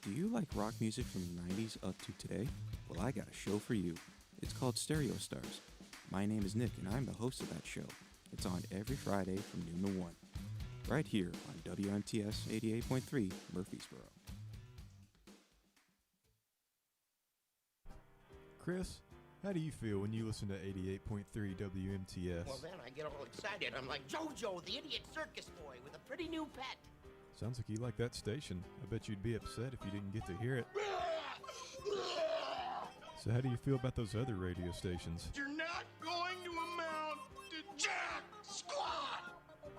Do you like rock music from the 90s up to today? Well, I got a show for you. It's called Stereo Stars. My name is Nick, and I'm the host of that show. It's on every Friday from noon to 1, right here on WMTS 88.3 Murfreesboro. Chris, how do you feel when you listen to 88.3 WMTS? Well, then I get all excited. I'm like JoJo, the idiot circus boy with a pretty new pet. Sounds like you like that station. I bet you'd be upset if you didn't get to hear it. So how do you feel about those other radio stations? You're not going to amount to jack squat!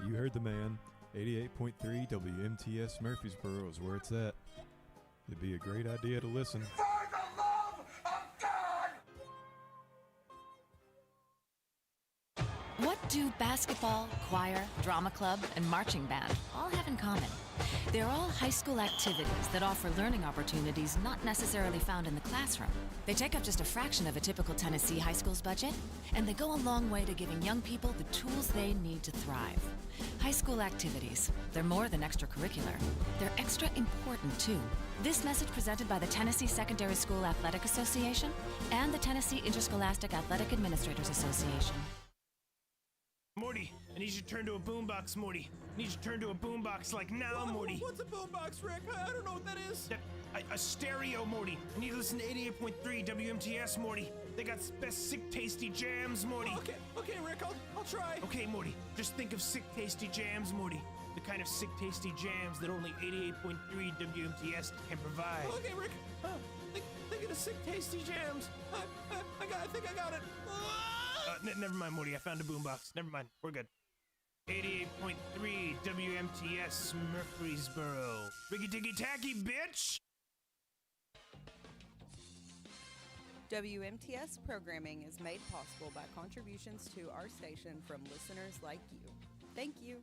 You heard the man. 88.3 WMTS Murfreesboro is where it's at. It'd be a great idea to listen. For the love of God! What do basketball, choir, drama club, and marching band all have in common? They're all high school activities that offer learning opportunities not necessarily found in the classroom. They take up just a fraction of a typical Tennessee high school's budget, and they go a long way to giving young people the tools they need to thrive. High school activities, they're more than extracurricular. They're extra important, too. This message presented by the Tennessee Secondary School Athletic Association and the Tennessee Interscholastic Athletic Administrators Association. Morty, I need you to turn to a boombox, Morty. I need you to turn to a boombox like now, Morty. What's a boombox, Rick? I don't know what that is. A stereo, Morty. I need to listen to 88.3 WMTS, Morty. They got best sick tasty jams, Morty. Okay, Rick, I'll try. Okay, Morty, just think of sick tasty jams, Morty. The kind of sick tasty jams that only 88.3 WMTS can provide. Okay, Rick. Think of the sick tasty jams. I think I got it. Never mind, Morty. I found a boombox. Never mind. We're good. 88.3 WMTS Murfreesboro. Ricky Ticky Tacky, bitch! WMTS programming is made possible by contributions to our station from listeners like you. Thank you.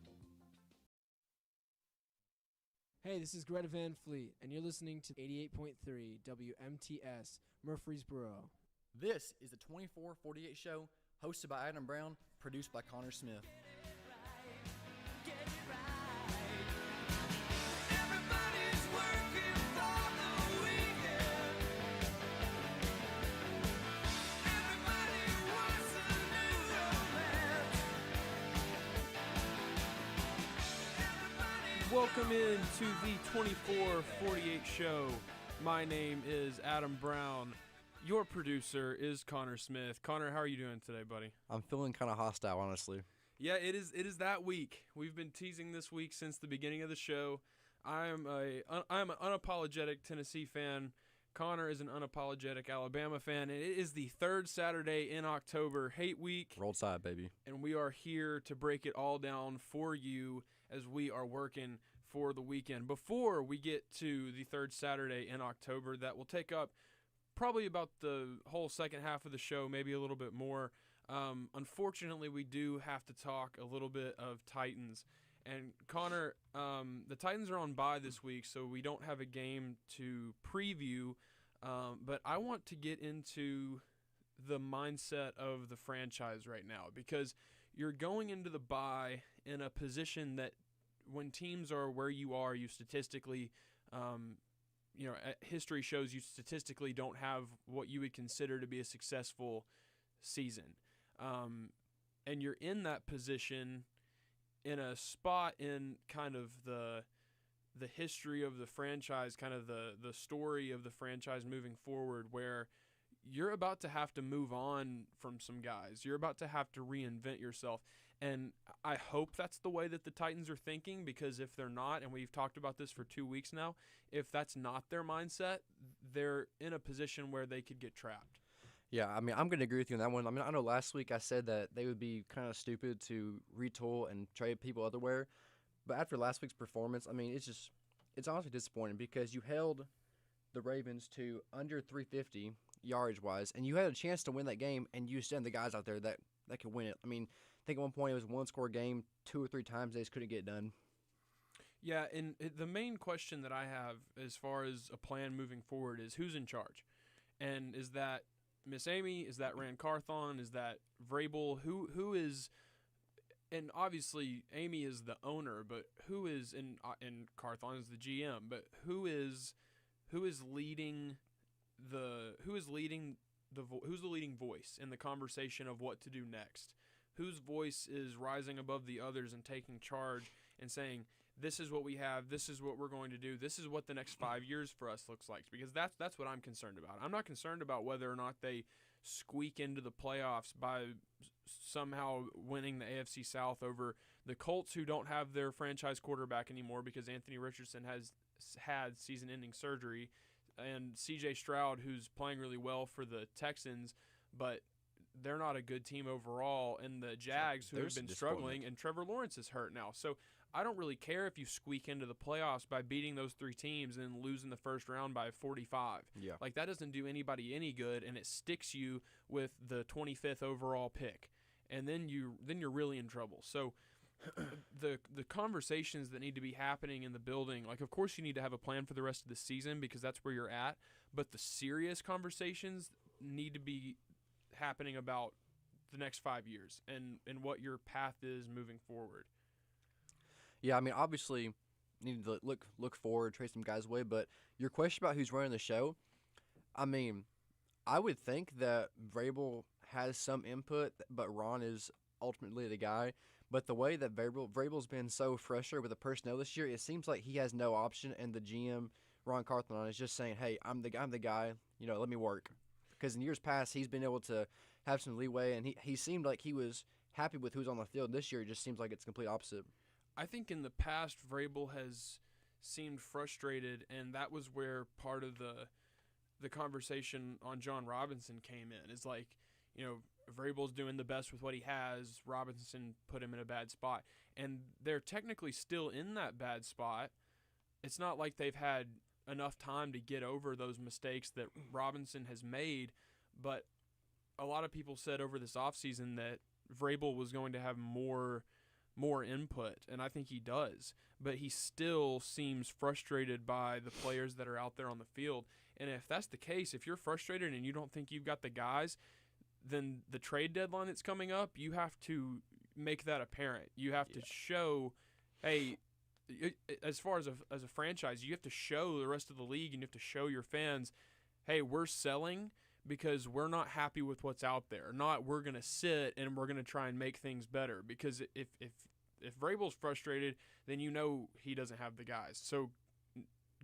Hey, this is Greta Van Fleet, and you're listening to 88.3 WMTS Murfreesboro. This is the 24/48 show, hosted by Adam Brown, produced by Connor Smith. Welcome in to the 24/48 show. My name is Adam Brown. Your producer is Connor Smith. Connor, how are you doing today, buddy? I'm feeling kind of hostile, honestly. Yeah, it is that week. We've been teasing this week since the beginning of the show. I'm an unapologetic Tennessee fan. Connor is an unapologetic Alabama fan. And it is the third Saturday in October, Hate Week. Roll Tide, baby. And we are here to break it all down for you as we are working for the weekend. Before we get to the third Saturday in October, that will take up probably about the whole second half of the show, maybe a little bit more. Unfortunately, we do have to talk a little bit of Titans. And Connor, the Titans are on bye this week, so we don't have a game to preview. But I want to get into the mindset of the franchise right now, because you're going into the bye in a position that when teams are where you are, you statistically, history shows you statistically don't have what you would consider to be a successful season. And you're in that position in a spot in kind of the history of the franchise, kind of the story of the franchise moving forward, where you're about to have to move on from some guys. You're about to have to reinvent yourself. And I hope that's the way that the Titans are thinking, because if they're not, and we've talked about this for 2 weeks now, if that's not their mindset, they're in a position where they could get trapped. Yeah, I mean, I'm going to agree with you on that one. I mean, I know last week I said that they would be kind of stupid to retool and trade people elsewhere. But after last week's performance, I mean, it's honestly disappointing, because you held the Ravens to under 350 yardage-wise, and you had a chance to win that game, and you sent the guys out there that could win it. I mean, I think at one point it was a one-score game. 2 or 3 times they just couldn't get it done. Yeah, and the main question that I have as far as a plan moving forward is who's in charge? And is that Miss Amy? Is that Rand Carthon? Is that Vrabel? Who is? And obviously Amy is the owner, but who is in? And Carthon is the GM. But who's the leading voice in the conversation of what to do next? Whose voice is rising above the others and taking charge and saying, this is what we have, this is what we're going to do, this is what the next 5 years for us looks like? Because that's what I'm concerned about. I'm not concerned about whether or not they squeak into the playoffs by somehow winning the AFC South over the Colts, who don't have their franchise quarterback anymore because Anthony Richardson has had season-ending surgery, and C.J. Stroud, who's playing really well for the Texans, but they're not a good team overall, and the Jags, who have been struggling, and Trevor Lawrence is hurt now. So I don't really care if you squeak into the playoffs by beating those 3 teams and losing the first round by 45. Yeah. Like, that doesn't do anybody any good, and it sticks you with the 25th overall pick. And then you're really in trouble. So the conversations that need to be happening in the building, like, of course you need to have a plan for the rest of the season because that's where you're at, but the serious conversations need to be happening about the next 5 years and what your path is moving forward. Yeah, I mean, obviously, you need to look forward, trade some guys away. But your question about who's running the show, I mean, I would think that Vrabel has some input, but Ron is ultimately the guy. But the way that Vrabel's been so frustrated with the personnel this year, it seems like he has no option, and the GM, Ron Carthon, is just saying, hey, I'm the guy, let me work. Because in years past, he's been able to have some leeway, and he seemed like he was happy with who's on the field. This year, it just seems like it's complete opposite. I think in the past, Vrabel has seemed frustrated, and that was where part of the conversation on John Robinson came in. It's like, Vrabel's doing the best with what he has. Robinson put him in a bad spot. And they're technically still in that bad spot. It's not like they've had enough time to get over those mistakes that Robinson has made, but a lot of people said over this offseason that Vrabel was going to have more input, and I think he does, but he still seems frustrated by the players that are out there on the field. And if that's the case, if you're frustrated and you don't think you've got the guys, then the trade deadline that's coming up, you have to make that apparent. You have to show, hey, as far as a franchise, you have to show the rest of the league and you have to show your fans, hey, we're selling because we're not happy with what's out there. Not we're going to sit and we're going to try and make things better. Because if Vrabel's frustrated, then he doesn't have the guys. So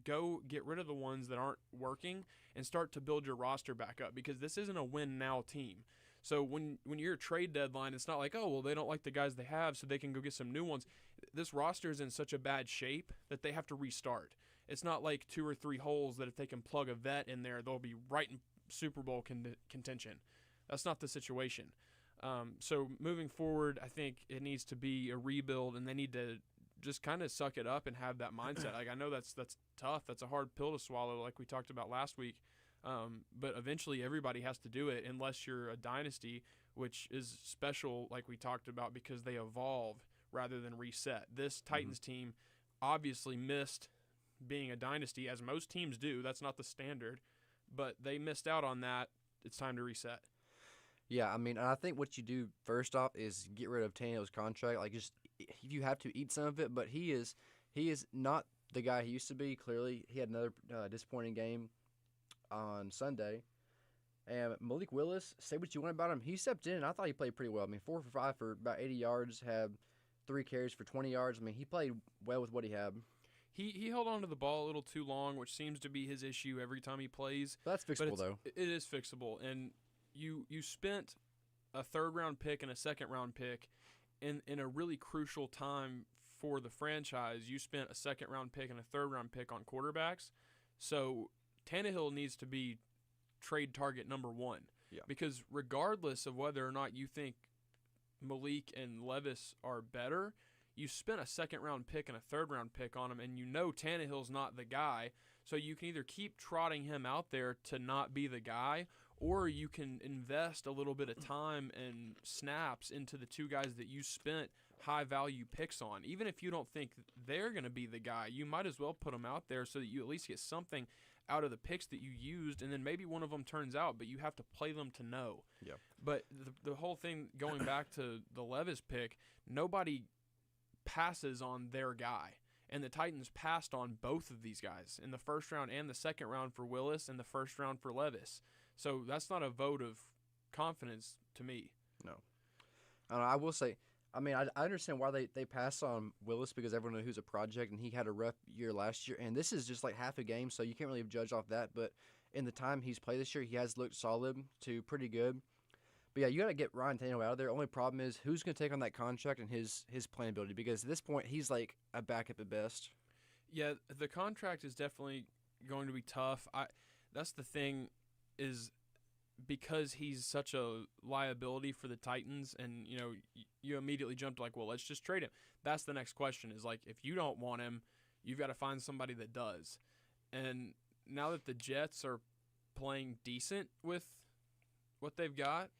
go get rid of the ones that aren't working and start to build your roster back up, because this isn't a win-now team. So when you're a trade deadline, it's not like, oh, well, they don't like the guys they have so they can go get some new ones. This roster is in such a bad shape that they have to restart. It's not like 2 or 3 holes that if they can plug a vet in there, they'll be right in Super Bowl contention. That's not the situation. So moving forward, I think it needs to be a rebuild, and they need to just kind of suck it up and have that mindset. Like, I know that's tough. That's a hard pill to swallow, like we talked about last week. But eventually everybody has to do it unless you're a dynasty, which is special, like we talked about, because they evolve rather than reset. This Titans team obviously missed being a dynasty, as most teams do. That's not the standard, but they missed out on that. It's time to reset. Yeah, I mean, I think what you do first off is get rid of Tannehill's contract. Like, just you have to eat some of it, but he is not the guy he used to be. Clearly, he had another disappointing game on Sunday. And Malik Willis, say what you want about him, he stepped in, and I thought he played pretty well. I mean, 4 for 5 for about 80 yards, had 3 carries for 20 yards. I mean, he played well with what he had. He held on to the ball a little too long, which seems to be his issue every time he plays. But that's fixable, though. It is fixable, and you spent a third-round pick and a second-round pick in a really crucial time for the franchise. You spent a second-round pick and a third-round pick on quarterbacks. So Tannehill needs to be trade target number 1. Yeah. Because regardless of whether or not you think Malik and Levis are better, you spent a second-round pick and a third-round pick on him, and you know Tannehill's not the guy. So you can either keep trotting him out there to not be the guy, or you can invest a little bit of time and snaps into the 2 guys that you spent high-value picks on. Even if you don't think they're going to be the guy, you might as well put them out there so that you at least get something out of the picks that you used, and then maybe one of them turns out, but you have to play them to know. Yeah. But the whole thing, going back to the Levis pick, nobody passes on their guy. And the Titans passed on both of these guys in the first round and the second round for Willis and the first round for Levis. So that's not a vote of confidence to me. No. I will say, I mean, I understand why they passed on Willis, because everyone knows who's a project, and he had a rough year last year. And this is just like half a game, so you can't really judge off that. But in the time he's played this year, he has looked solid to pretty good. But, yeah, you got to get Ryan Tannehill out of there. Only problem is who's going to take on that contract and his playing ability, because at this point he's like a backup at best. Yeah, the contract is definitely going to be tough. That's the thing, is because he's such a liability for the Titans, and you immediately jump to like, well, let's just trade him. That's the next question, is like, if you don't want him, you've got to find somebody that does. And now that the Jets are playing decent with what they've got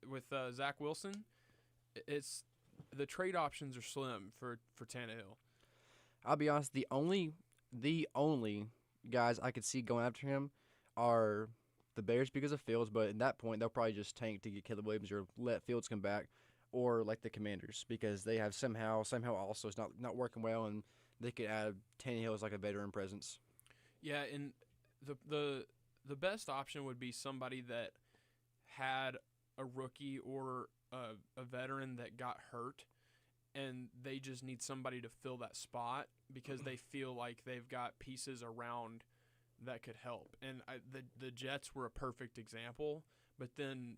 with Zach Wilson, it's the trade options are slim for Tannehill. I'll be honest, the only guys I could see going after him are the Bears because of Fields, but at that point they'll probably just tank to get Caleb Williams or let Fields come back, or like the Commanders, because they have somehow also it's not working well, and they could add Tannehill as like a veteran presence. Yeah, and the best option would be somebody that had a rookie or a veteran that got hurt, and they just need somebody to fill that spot because they feel like they've got pieces around that could help. And the Jets were a perfect example, but then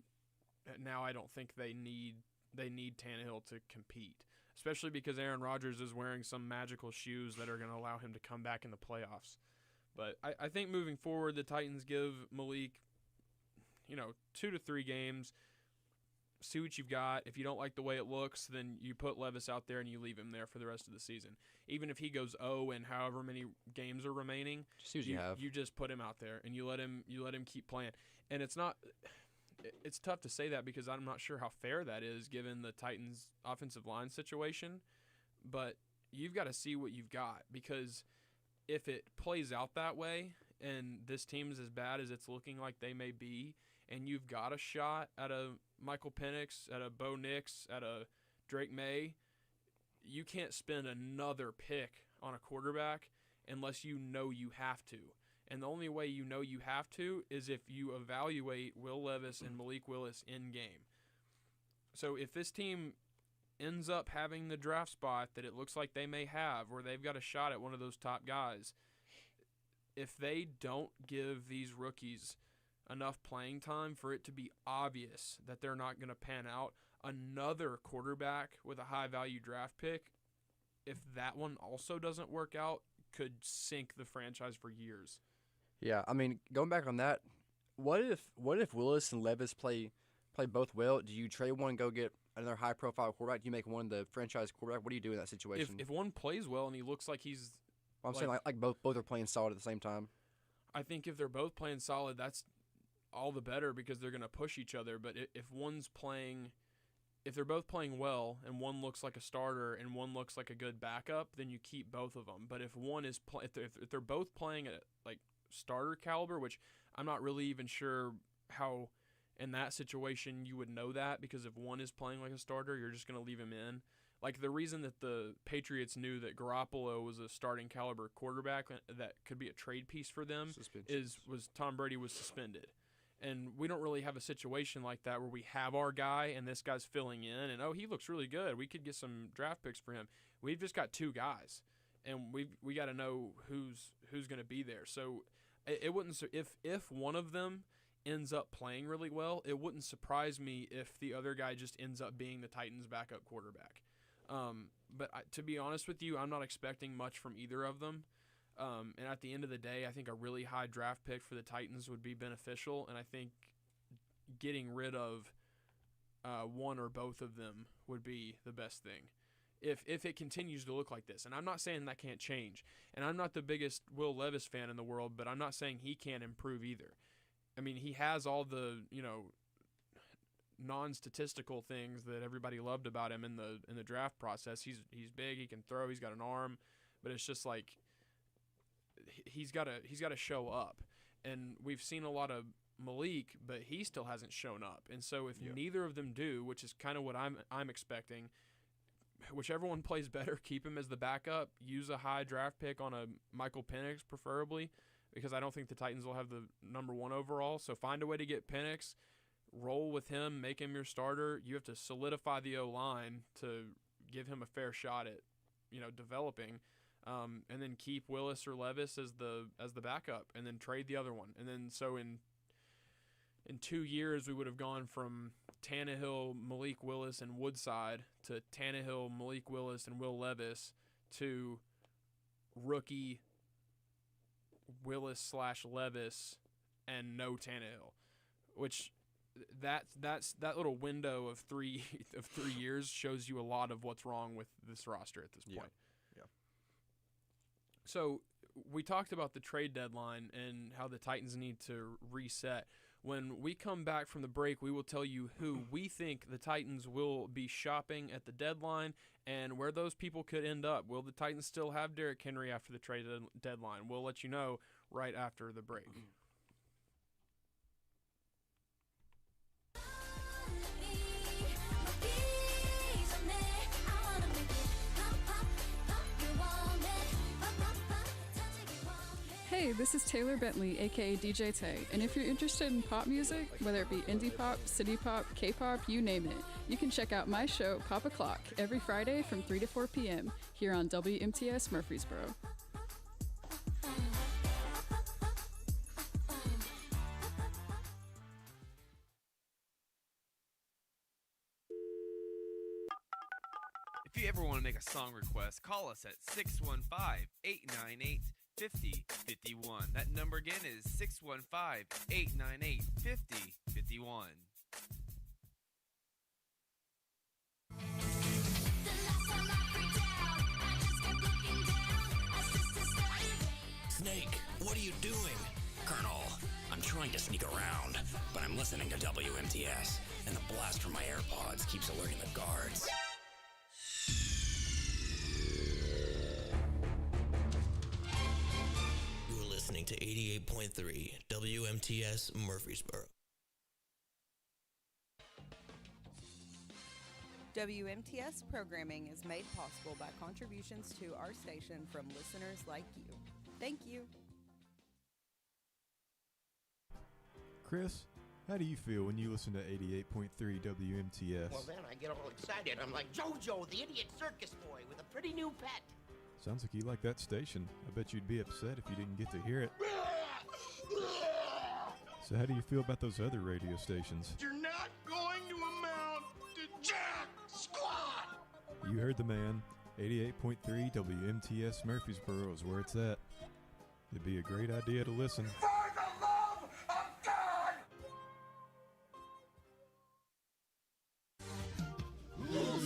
now I don't think they need Tannehill to compete, especially because Aaron Rodgers is wearing some magical shoes that are going to allow him to come back in the playoffs. But I think moving forward, the Titans give Malik 2 to 3 games, see what you've got. If you don't like the way it looks, then you put Levis out there and you leave him there for the rest of the season. Even if he goes 0 and however many games are remaining, just see what you have. You just put him out there and you let him keep playing. And it's tough to say that because I'm not sure how fair that is given the Titans' offensive line situation, but you've got to see what you've got, because if it plays out that way and this team is as bad as it's looking like they may be, and you've got a shot at a Michael Penix, at a Bo Nix, at a Drake May, you can't spend another pick on a quarterback unless you know you have to. And the only way you know you have to is if you evaluate Will Levis and Malik Willis in game. So if this team ends up having the draft spot that it looks like they may have, where they've got a shot at one of those top guys, if they don't give these rookies enough playing time for it to be obvious that they're not going to pan out, another quarterback with a high-value draft pick, if that one also doesn't work out, could sink the franchise for years. Yeah, I mean, going back on that, what if Willis and Levis play play both well, do you trade one and go get another high-profile quarterback? Do you make one the franchise quarterback? What do you do in that situation? If one plays well and he looks like he's, I'm saying like both are playing solid at the same time. I think if they're both playing solid, that's all the better because they're going to push each other. But if they're both playing well and one looks like a starter and one looks like a good backup, then you keep both of them. But if one is if they're both playing at like starter caliber, which I'm not really even sure how in that situation you would know that, because if one is playing like a starter, you're just going to leave him in. Like the reason that the Patriots knew that Garoppolo was a starting caliber quarterback that could be a trade piece for them was Tom Brady was suspended. And we don't really have a situation like that where we have our guy and this guy's filling in and, oh, he looks really good. We could get some draft picks for him. We've just got two guys, and we got to know who's going to be there. So it wouldn't if one of them ends up playing really well, it wouldn't surprise me if the other guy just ends up being the Titans' backup quarterback. But to be honest with you, I'm not expecting much from either of them. And at the end of the day, I think a really high draft pick for the Titans would be beneficial, and I think getting rid of one or both of them would be the best thing if it continues to look like this. And I'm not saying that can't change, and I'm not the biggest Will Levis fan in the world, but I'm not saying he can't improve either. I mean, he has all the, non-statistical things that everybody loved about him in the draft process. He's big, he can throw, he's got an arm, but it's just like he's got to show up. And we've seen a lot of Malik, but he still hasn't shown up. And so if neither of them do, which is kind of what I'm expecting, whichever one plays better, keep him as the backup, use a high draft pick on a Michael Penix preferably, because I don't think the Titans will have the number 1 overall. So find a way to get Penix, roll with him, make him your starter. You have to solidify the O-line to give him a fair shot at, developing, and then keep Willis or Levis as the backup, and then trade the other one. And then so in 2 years we would have gone from Tannehill, Malik Willis, and Woodside to Tannehill, Malik Willis, and Will Levis to rookie Willis/Levis and no Tannehill, which that little window of 3 years shows you a lot of what's wrong with this roster at this point. Yeah. So we talked about the trade deadline and how the Titans need to reset. When we come back from the break, we will tell you who we think the Titans will be shopping at the deadline and where those people could end up. Will the Titans still have Derrick Henry after the trade deadline? We'll let you know right after the break. Hey, this is Taylor Bentley, aka DJ Tay, and if you're interested in pop music, whether it be indie pop, city pop, K-pop, you name it, you can check out my show, Pop O'Clock, every Friday from 3 to 4 p.m. here on WMTS Murfreesboro. If you ever want to make a song request, call us at 615-898-5051. That number again is 615-898-5051. Snake, what are you doing? Colonel, I'm trying to sneak around, but I'm listening to WMTS, and the blast from my AirPods keeps alerting the guards. You're listening to 88.3 WMTS Murfreesboro. WMTS programming is made possible by contributions to our station from listeners like you. Thank you. Chris, how do you feel when you listen to 88.3 WMTS? Well, then I get all excited. I'm like JoJo, the idiot circus boy with a pretty new pet. Sounds like you like that station. I bet you'd be upset if you didn't get to hear it. So how do you feel about those other radio stations? You're not going to amount to jack squat. You heard the man. 88.3 WMTS Murfreesboro is where it's at. It'd be a great idea to listen.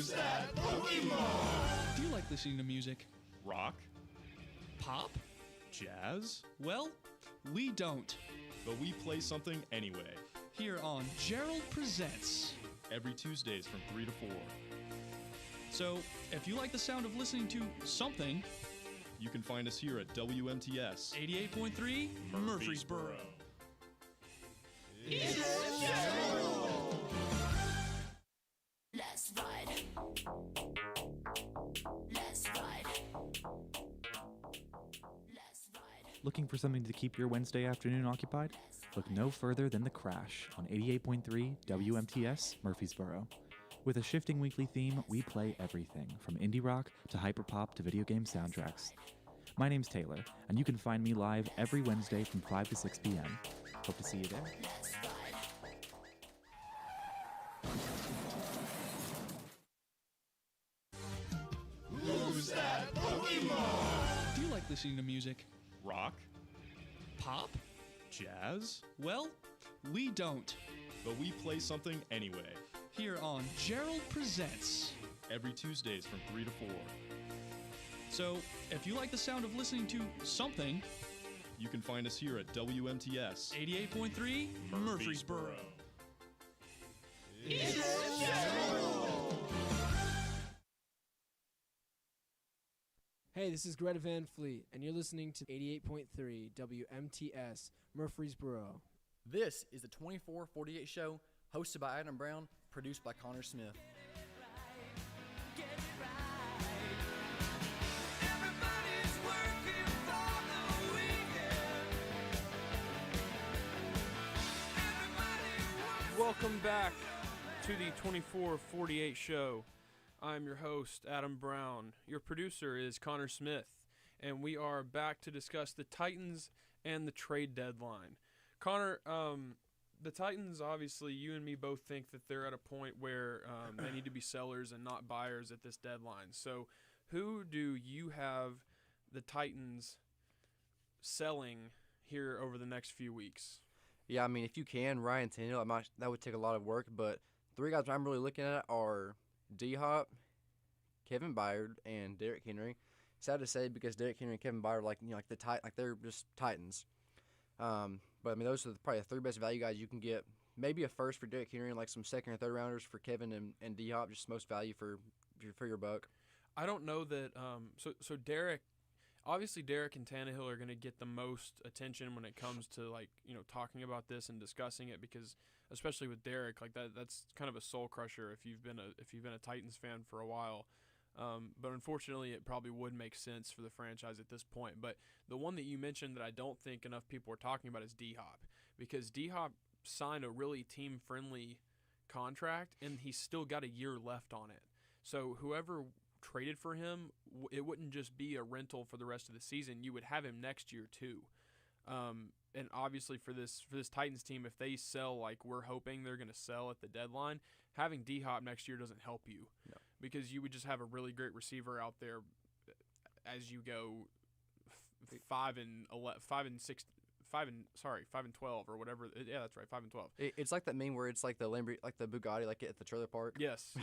Who's that Pokemon? Do you like listening to music? Rock? Pop? Jazz? Well, we don't. But we play something anyway. Here on Gerald Presents. Every Tuesdays from 3 to 4. So, if you like the sound of listening to something, you can find us here at WMTS 88.3 Murfreesboro. It's Gerald! Let's ride. Let's ride. Looking for something to keep your Wednesday afternoon occupied? Look no further than The Crash on 88.3 WMTS Murfreesboro. With a shifting weekly theme, we play everything from indie rock to hyperpop to video game soundtracks. My name's Taylor, and you can find me live every Wednesday from 5 to 6 p.m. Hope to see you there. Who's that Pokemon? Do you like listening to music? Rock? Pop? Jazz? Well, we don't. But we play something anyway. Here on Gerald Presents. Every Tuesdays from 3 to 4. So, if you like the sound of listening to something, you can find us here at WMTS 88.3 Murfreesboro. It's Gerald! Hey, this is Greta Van Fleet, and you're listening to 88.3 WMTS Murfreesboro. This is the 24/48 show, hosted by Adam Brown, produced by Connor Smith. Welcome back to the 24/48 show. I'm your host, Adam Brown. Your producer is Connor Smith, and we are back to discuss the Titans and the trade deadline. Connor, the Titans, obviously, you and me both think that they're at a point where they need to be sellers and not buyers at this deadline. So who do you have the Titans selling here over the next few weeks? Yeah, I mean, if you can, Ryan Tannehill, that would take a lot of work, but three guys I'm really looking at are D-Hop, Kevin Byard, and Derrick Henry. Sad to say because Derrick Henry and Kevin Byard they're just Titans. But I mean, those are probably the three best value guys you can get. Maybe a first for Derrick Henry and like some second or third rounders for Kevin and D-Hop, just most value for your buck. I don't know that. So Derrick, obviously Derrick and Tannehill are going to get the most attention when it comes to talking about this and discussing it, because especially with Derrick, like that's kind of a soul crusher if you've been a Titans fan for a while. But unfortunately, it probably would make sense for the franchise at this point. But the one that you mentioned that I don't think enough people are talking about is D-Hop, because D-Hop signed a really team-friendly contract, and he's still got a year left on it. So whoever traded for him, it wouldn't just be a rental for the rest of the season. You would have him next year too. And obviously for this Titans team, if they sell like we're hoping they're going to sell at the deadline, having D-Hop next year doesn't help you. No. Because you would just have a really great receiver out there as you go 5 and 12 or whatever. Yeah, that's right, 5 and 12. It's like that meme where it's like the Bugatti like at the trailer park. Yes.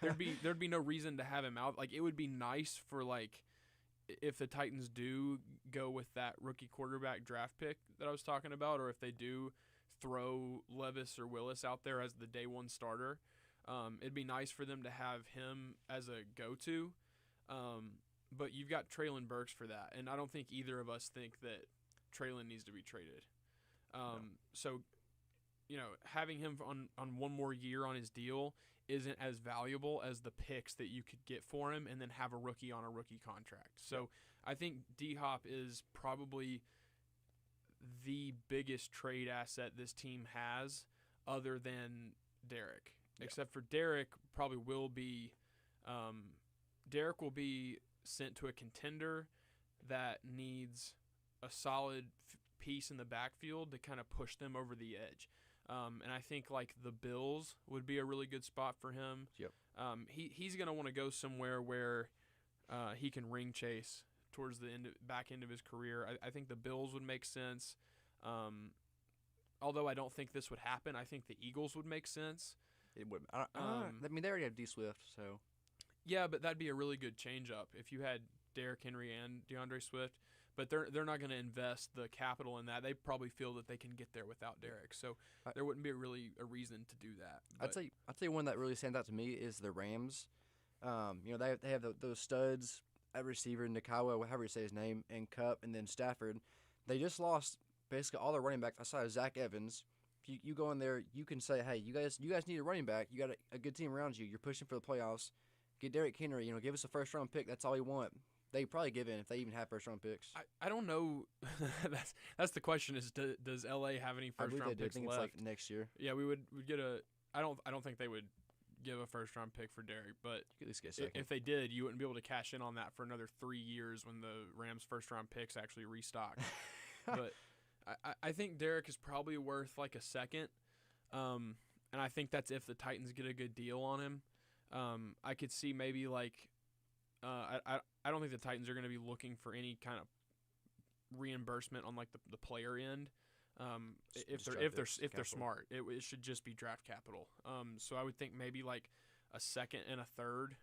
There'd be no reason to have him out. Like, it would be nice for like if the Titans do go with that rookie quarterback draft pick that I was talking about, or if they do throw Levis or Willis out there as the day one starter. It'd be nice for them to have him as a go-to, but you've got Traylon Burks for that, and I don't think either of us think that Traylon needs to be traded. So, having him on one more year on his deal isn't as valuable as the picks that you could get for him and then have a rookie on a rookie contract. So I think D-Hop is probably the biggest trade asset this team has other than Derrick. Except for Derrick probably will be Derrick will be sent to a contender that needs a solid piece in the backfield to kind of push them over the edge. And I think like the Bills would be a really good spot for him. Yep. He's going to want to go somewhere where he can ring chase towards the back end of his career. I think the Bills would make sense. Although I don't think this would happen, I think the Eagles would make sense. It would. I mean, they already have D Swift, so. Yeah, but that'd be a really good change-up if you had Derrick Henry and DeAndre Swift. But they're not going to invest the capital in that. They probably feel that they can get there without Derrick. So there wouldn't be really a reason to do that. I'd say one that really stands out to me is the Rams. They have those studs at receiver, Nakawa, however you say his name, and Cup, and then Stafford. They just lost basically all their running backs outside of Zach Evans. If you go in there, you can say, hey, you guys need a running back. You got a good team around you. You're pushing for the playoffs. Get Derrick Henry. Give us a first-round pick. That's all we want. They probably give in if they even have first-round picks. I don't know. that's the question. Is does LA have any first-round picks left? I think it's like next year. Yeah, we'd get a. I don't think they would give a first-round pick for Derrick, but you could at least get second. If they did, you wouldn't be able to cash in on that for another 3 years when the Rams' first-round picks actually restock. But I think Derrick is probably worth like a second, and I think that's if the Titans get a good deal on him. I could see maybe like. I don't think the Titans are going to be looking for any kind of reimbursement on like the player end. If they're smart, it should just be draft capital. So I would think maybe like a second and a third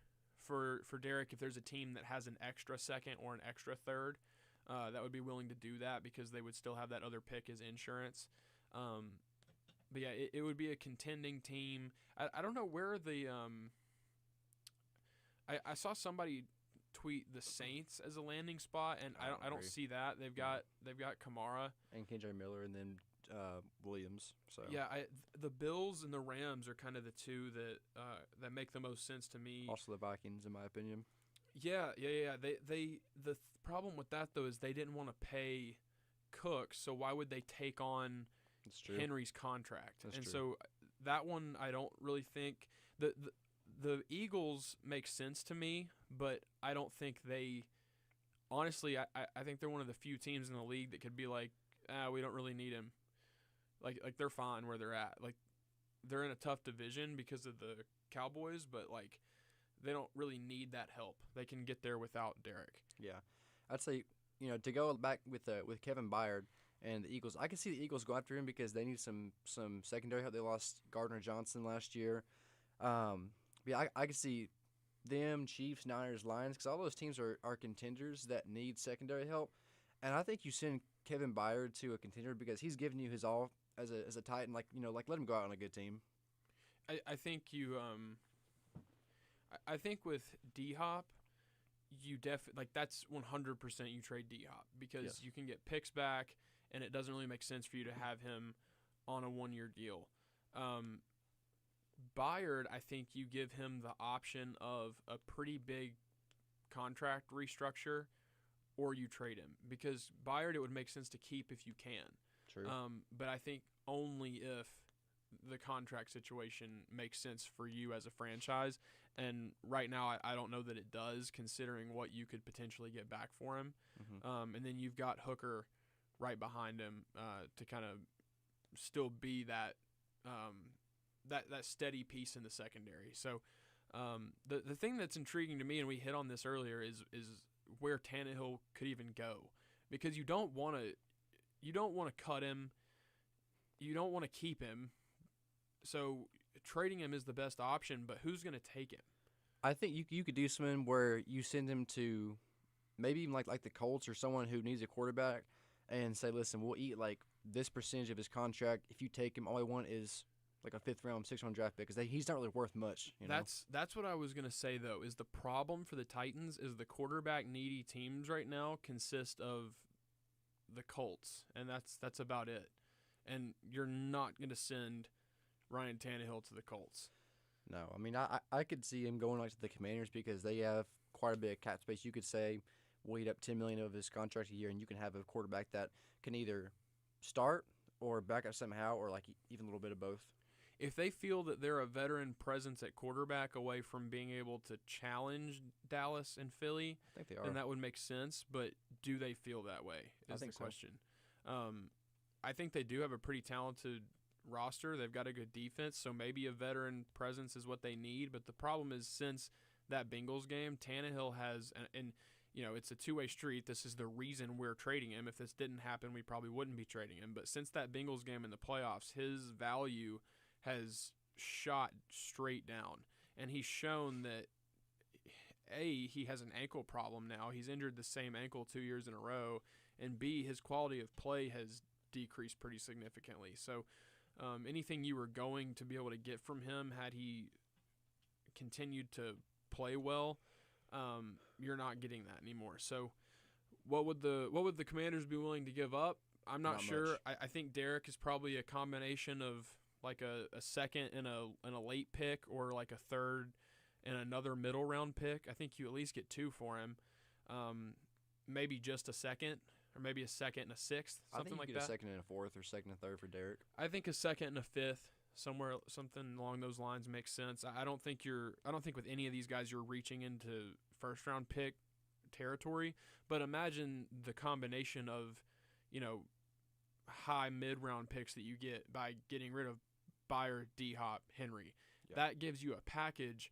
for Derrick. If there's a team that has an extra second or an extra third, that would be willing to do that because they would still have that other pick as insurance. But yeah, it would be a contending team. I don't know where the I saw somebody tweet the Saints as a landing spot, and I don't see that. They've got Kamara and Kendra Miller, and then Williams. So yeah, the Bills and the Rams are kind of the two that make the most sense to me. Also the Vikings, in my opinion. Yeah. The problem with that though is they didn't want to pay Cook, so why would they take on Henry's contract? That's and true. So that one I don't really think the Eagles make sense to me, but I don't think they – honestly, I think they're one of the few teams in the league that could be like, we don't really need him. Like they're fine where they're at. Like they're in a tough division because of the Cowboys, but like they don't really need that help. They can get there without Derrick. Yeah. I'd say, to go back with Kevin Byard and the Eagles, I can see the Eagles go after him because they need some secondary help. They lost Gardner Johnson last year. Yeah, I can see them, Chiefs, Niners, Lions, because all those teams are contenders that need secondary help. And I think you send Kevin Byard to a contender because he's giving you his all as a Titan. Like let him go out on a good team. I think you I think with D-Hop, you that's 100% you trade D-Hop because you can get picks back, and it doesn't really make sense for you to have him on a 1-year deal. Byard, I think you give him the option of a pretty big contract restructure, or you trade him because Byard it would make sense to keep if you can. True. But I think only if the contract situation makes sense for you as a franchise. And right now, I don't know that it does, considering what you could potentially get back for him. Mm-hmm. And then you've got Hooker right behind him to kind of still be that that steady piece in the secondary. So the thing that's intriguing to me, and we hit on this earlier, is where Tannehill could even go, because you don't want to cut him, you don't want to keep him. So trading him is the best option, but who's going to take him? I think you could do something where you send him to maybe even like the Colts or someone who needs a quarterback and say, listen, we'll eat like this percentage of his contract. If you take him, all I want is like a 5th round, 6th round draft pick because he's not really worth much. That's what I was going to say, though, is the problem for the Titans is the quarterback needy teams right now consist of the Colts, and that's about it. And you're not going to send Ryan Tannehill to the Colts. No, I mean, I could see him going like to the Commanders because they have quite a bit of cap space. You could say we'll eat up $10 million of his contract a year, and you can have a quarterback that can either start or back up somehow, or like even a little bit of both. If they feel that they're a veteran presence at quarterback away from being able to challenge Dallas and Philly, I think they are. Then that would make sense. But do they feel that way is the question. I think they do have a pretty talented roster. They've got a good defense, so maybe a veteran presence is what they need. But the problem is, since that Bengals game, Tannehill has and it's a two-way street. This is the reason we're trading him. If this didn't happen, we probably wouldn't be trading him. But since that Bengals game in the playoffs, his value has shot straight down, and he's shown that A, he has an ankle problem now. He's injured the same ankle 2 years in a row. And B, his quality of play has decreased pretty significantly. So anything you were going to be able to get from him had he continued to play well, you're not getting that anymore. So what would the Commanders be willing to give up? I'm not sure. I think Derek is probably a combination of like a second and a late pick, or like a third and another middle round pick. I think you at least get 2 for him. Maybe just a second, or maybe a second and a sixth, something like that. I think you get a second and a fourth, or second and third for Derek. I think a second and a fifth, something along those lines makes sense. I don't think with any of these guys you're reaching into first round pick territory. But imagine the combination of, high mid round picks that you get by getting rid of Byer, D-Hop, Henry. Yep. That gives you a package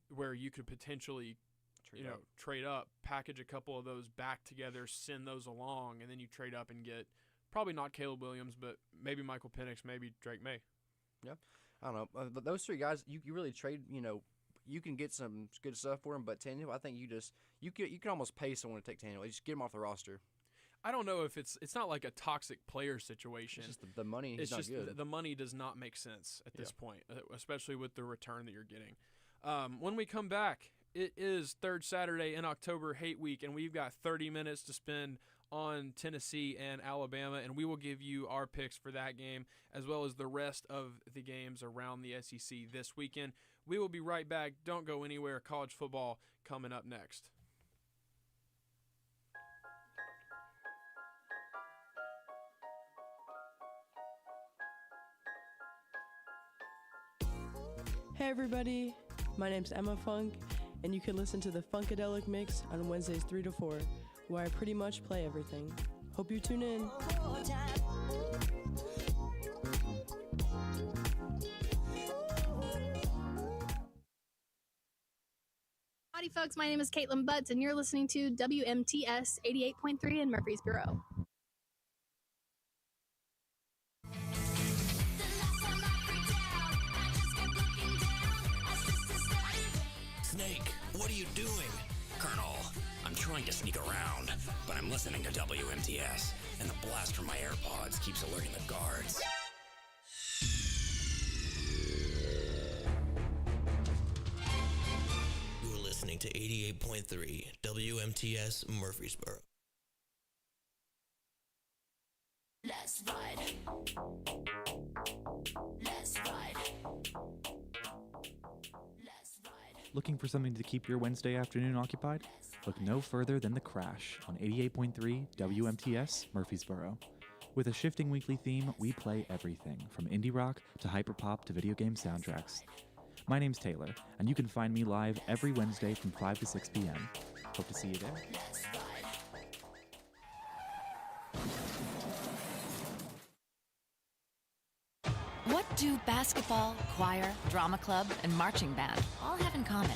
where you could potentially trade up, package a couple of those back together, send those along, and then you trade up and get probably not Caleb Williams, but maybe Michael Penix, maybe Drake May. Yeah, I don't know. But those 3 guys, you really trade. You can get some good stuff for them, but Tannehill, I think you can almost pay someone to take Tannehill. You just get him off the roster. I don't know if it's not like a toxic player situation. It's just the money. It's not just good. The money does not make sense at this point, especially with the return that you're getting. When we come back, it is third Saturday in October, Hate Week, and we've got 30 minutes to spend on Tennessee and Alabama, and we will give you our picks for that game as well as the rest of the games around the SEC this weekend. We will be right back. Don't go anywhere. College football coming up next. Hey everybody, my name's Emma Funk, and you can listen to the Funkadelic Mix on Wednesdays 3 to 4, where I pretty much play everything. Hope you tune in. Howdy folks, my name is Caitlin Butts, and you're listening to WMTS 88.3 in Murfreesboro. Snake, what are you doing? Colonel, I'm trying to sneak around, but I'm listening to WMTS, and the blast from my AirPods keeps alerting the guards. You're listening to 88.3 WMTS Murfreesboro. Let's ride. Let's ride. Looking for something to keep your Wednesday afternoon occupied? Look no further than The Crash on 88.3 WMTS Murfreesboro. With a shifting weekly theme, we play everything from indie rock to hyperpop to video game soundtracks. My name's Taylor, and you can find me live every Wednesday from 5 to 6 p.m. Hope to see you there. What do basketball, choir, drama club, and marching band all have in common?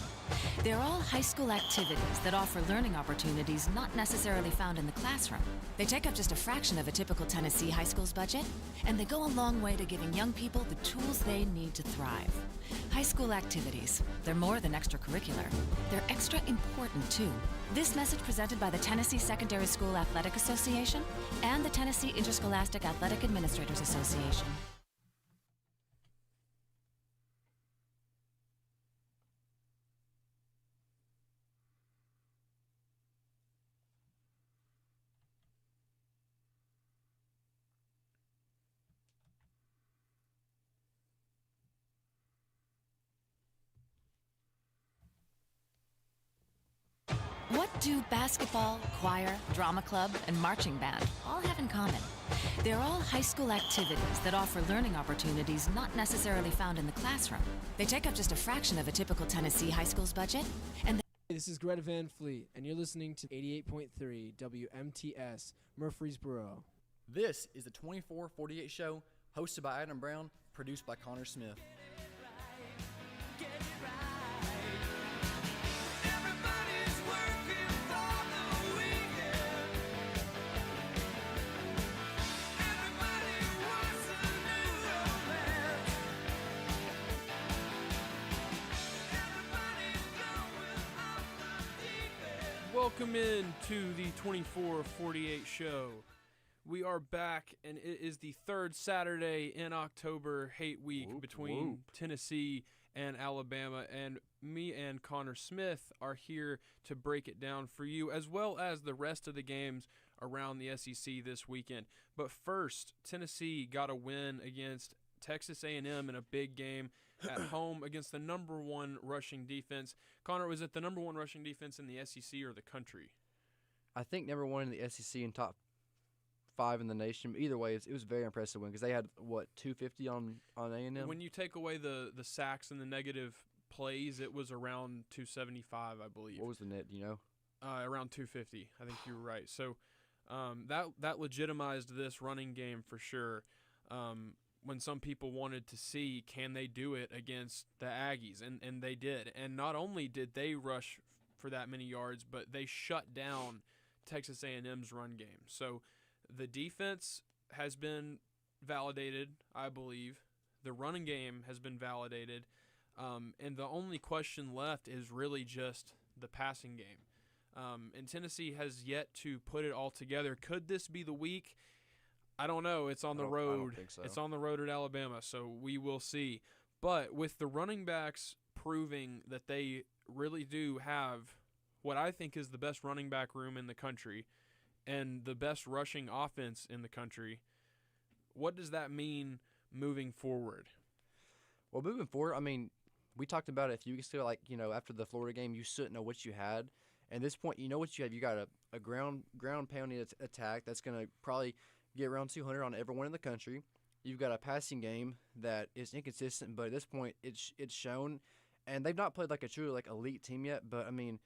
They're all high school activities that offer learning opportunities not necessarily found in the classroom. They take up just a fraction of a typical Tennessee high school's budget, and they go a long way to giving young people the tools they need to thrive. High school activities, they're more than extracurricular. They're extra important, too. This message presented by the Tennessee Secondary School Athletic Association and the Tennessee Interscholastic Athletic Administrators Association. What do basketball, choir, drama club, and marching band all have in common? They're all high school activities that offer learning opportunities not necessarily found in the classroom. They take up just a fraction of a typical Tennessee high school's budget, and This is Greta Van Fleet, and you're listening to 88.3 WMTS Murfreesboro. This is the 24/48 show, hosted by Adam Brown, produced by Connor Smith. Welcome in to the 24-48 show. We are back, and it is the third Saturday in October hate week between Tennessee and Alabama, and me and Connor Smith are here to break it down for you, as well as the rest of the games around the SEC this weekend. But first, Tennessee got a win against Texas A&M in a big game at home against the number one rushing defense. Connor, was it the number one rushing defense in the SEC or the country? I think number one in the SEC and top 5 in the nation. Either way, it was a very impressive win because they had, 250 on A&M? When you take away the sacks and the negative plays, it was around 275, I believe. What was the net, do you know? Around 250. I think you were right. So that legitimized this running game for sure. When some people wanted to see, can they do it against the Aggies? And they did. And not only did they rush for that many yards, but they shut down Texas A&M's run game. So the defense has been validated, I believe. The running game has been validated. And the only question left is really just the passing game. And Tennessee has yet to put it all together. Could this be the week? I don't know. It's on the road. I don't think so. It's on the road at Alabama, so we will see. But with the running backs proving that they really do have what I think is the best running back room in the country and the best rushing offense in the country, what does that mean moving forward? Well, moving forward, I mean, we talked about it a few weeks ago, after the Florida game, you shouldn't know what you had. And at this point, you know what you have. You got a ground pounding attack that's going to probably get around 200 on everyone in the country. You've got a passing game that is inconsistent, but at this point, it's shown. And they've not played like a truly elite team yet. But I mean,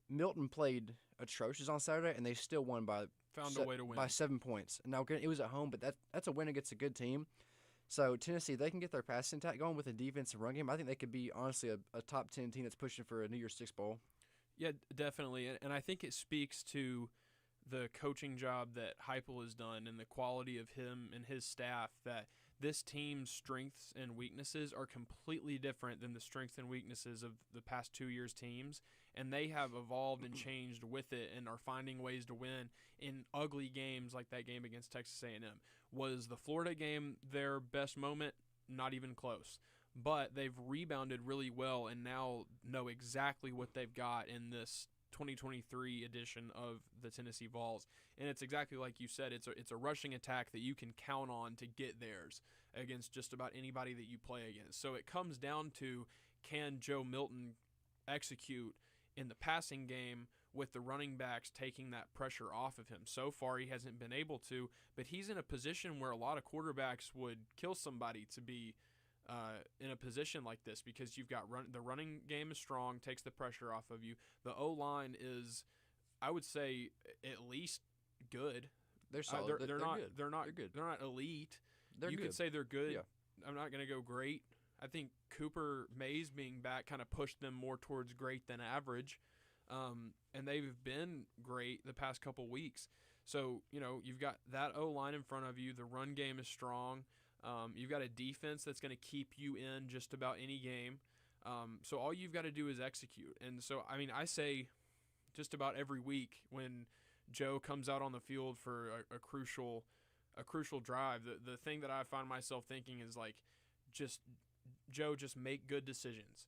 Milton played atrocious on Saturday, and they still won by a way to win by 7 points. Now it was at home, but that's a win against a good team. So Tennessee, they can get their passing attack going with a defensive run game. I think they could be honestly a top 10 team that's pushing for a New Year's Six bowl. Yeah, definitely, and I think it speaks to the coaching job that Heupel has done and the quality of him and his staff, that this team's strengths and weaknesses are completely different than the strengths and weaknesses of the past 2 years' teams, and they have evolved and changed with it and are finding ways to win in ugly games like that game against Texas A&M. Was the Florida game their best moment? Not even close. But they've rebounded really well and now know exactly what they've got in this 2023 edition of the Tennessee Vols. And it's exactly like you said, it's a rushing attack that you can count on to get theirs against just about anybody that you play against. So it comes down to, can Joe Milton execute in the passing game with the running backs taking that pressure off of him? So far he hasn't been able to, but he's in a position where a lot of quarterbacks would kill somebody to be in a position like this, because you've got the running game is strong, takes the pressure off of you. The O-line is, I would say, at least good. They're solid. They're not good. They're not good. They're not elite. You could say they're good. Yeah. I'm not going to go great. I think Cooper Mays being back kind of pushed them more towards great than average. And they've been great the past couple weeks. So, you've got that O-line in front of you. The run game is strong. You've got a defense that's going to keep you in just about any game. So all you've got to do is execute. And so, I say just about every week when Joe comes out on the field for a crucial drive, the thing that I find myself thinking is just make good decisions.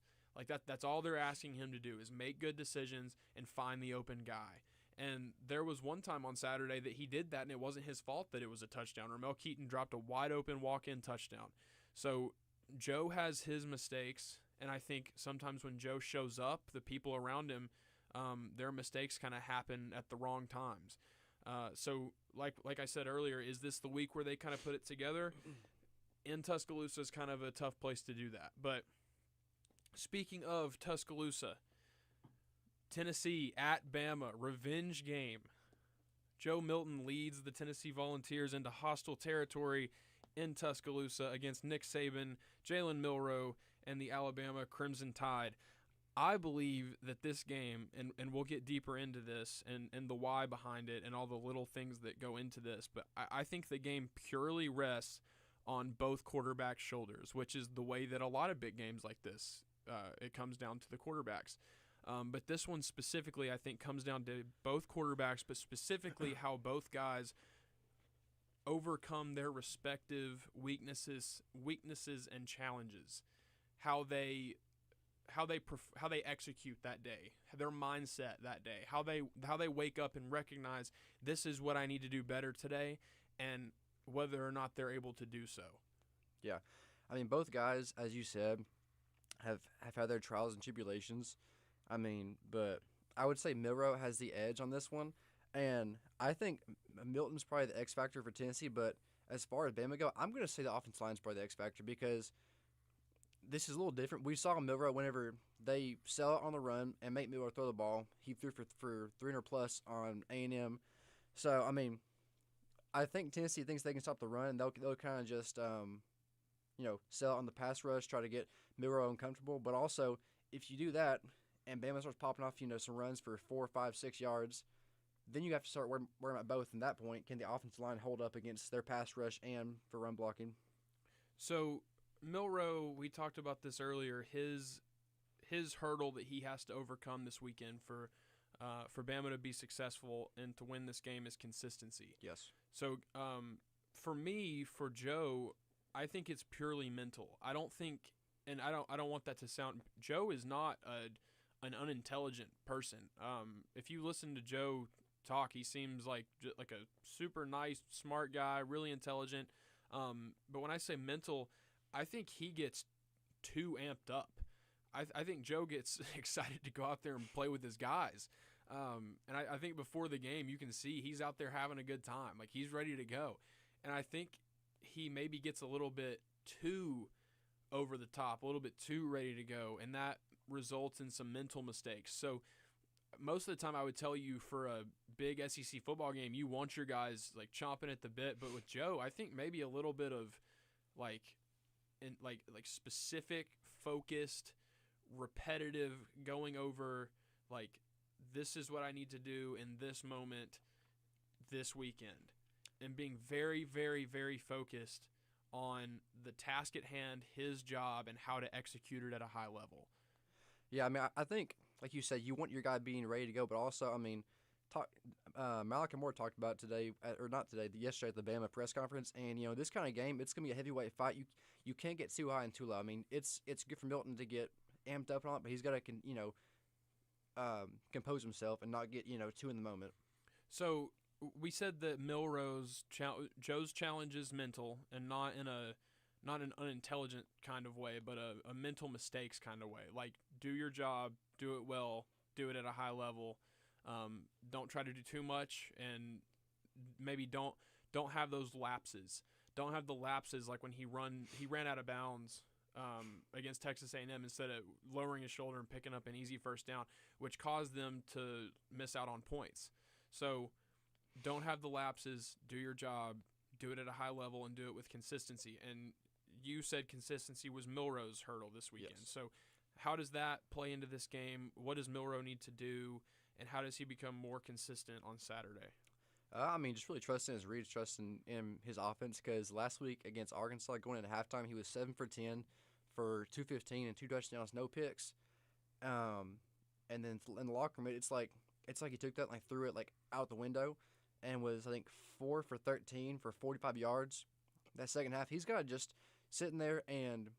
That's all they're asking him to do, is make good decisions and find the open guy. And there was one time on Saturday that he did that, and it wasn't his fault that it was a touchdown. Ramel Keaton dropped a wide-open walk-in touchdown. So Joe has his mistakes, and I think sometimes when Joe shows up, the people around him, their mistakes kind of happen at the wrong times. So like I said earlier, is this the week where they kind of put it together? In Tuscaloosa is kind of a tough place to do that. But speaking of Tuscaloosa, Tennessee at Bama, revenge game. Joe Milton leads the Tennessee Volunteers into hostile territory in Tuscaloosa against Nick Saban, Jalen Milroe, and the Alabama Crimson Tide. I believe that this game, and we'll get deeper into this and the why behind it and all the little things that go into this, but I think the game purely rests on both quarterbacks' shoulders, which is the way that a lot of big games like this, it comes down to the quarterbacks. But this one specifically, I think, comes down to both quarterbacks, but specifically how both guys overcome their respective weaknesses and challenges, how they execute that day, their mindset that day, how they wake up and recognize this is what I need to do better today, and whether or not they're able to do so. Yeah, I mean, both guys, as you said, have had their trials and tribulations. I mean, but I would say Milroe has the edge on this one, and I think Milton's probably the X factor for Tennessee. But as far as Bama go, I'm going to say the offensive line's probably the X factor because this is a little different. We saw Milroe whenever they sell it on the run and make Milroe throw the ball. He threw for 300 plus on A&M. So I mean, I think Tennessee thinks they can stop the run. They'll kind of just sell it on the pass rush, try to get Milroe uncomfortable. But also, if you do that and Bama starts popping off, some runs for 4, 5, 6 yards, then you have to start worrying about both. At that point, can the offensive line hold up against their pass rush and for run blocking? So Milroe, we talked about this earlier. His hurdle that he has to overcome this weekend for Bama to be successful and to win this game is consistency. Yes. So for me, for Joe, I think it's purely mental. I don't think, and I don't want that to sound. Joe is not an unintelligent person. If you listen to Joe talk, he seems like a super nice, smart guy, really intelligent. But when I say mental, I think he gets too amped up. I think Joe gets excited to go out there and play with his guys. And I think before the game, you can see he's out there having a good time. Like, he's ready to go. And I think he maybe gets a little bit too over the top, a little bit too ready to go, and that results in some mental mistakes. So most of the time I would tell you for a big SEC football game, you want your guys like chomping at the bit. But with Joe, I think maybe a little bit of like specific, focused, repetitive going over like, this is what I need to do in this moment this weekend, and being very, very, very focused on the task at hand, his job, and how to execute it at a high level. Yeah, I mean, I think, like you said, you want your guy being ready to go, but also, I mean, Malachi Moore talked about yesterday at the Bama press conference, and, this kind of game, it's going to be a heavyweight fight. You can't get too high and too low. I mean, it's good for Milton to get amped up on it, but he's got to, compose himself and not get, too in the moment. So we said that Joe's challenge is mental, and not an unintelligent kind of way, but a mental mistakes kind of way. Like, do your job, do it well, do it at a high level. Don't try to do too much, and maybe don't have those lapses. Don't have the lapses like when he ran out of bounds against Texas A&M instead of lowering his shoulder and picking up an easy first down, which caused them to miss out on points. So don't have the lapses, do your job, do it at a high level, and do it with consistency. And you said consistency was Milroe's hurdle this weekend. Yes. So how does that play into this game? What does Milroe need to do, and how does he become more consistent on Saturday? I mean, just really trusting his reads, trusting in his offense, because last week against Arkansas, going into halftime, he was 7 for 10 for 215 and 2 touchdowns, no picks. And then in the locker room, it's like he took that and like threw it like out the window, and was, I think, 4 for 13 for 45 yards. That second half, he's got to just sit in there and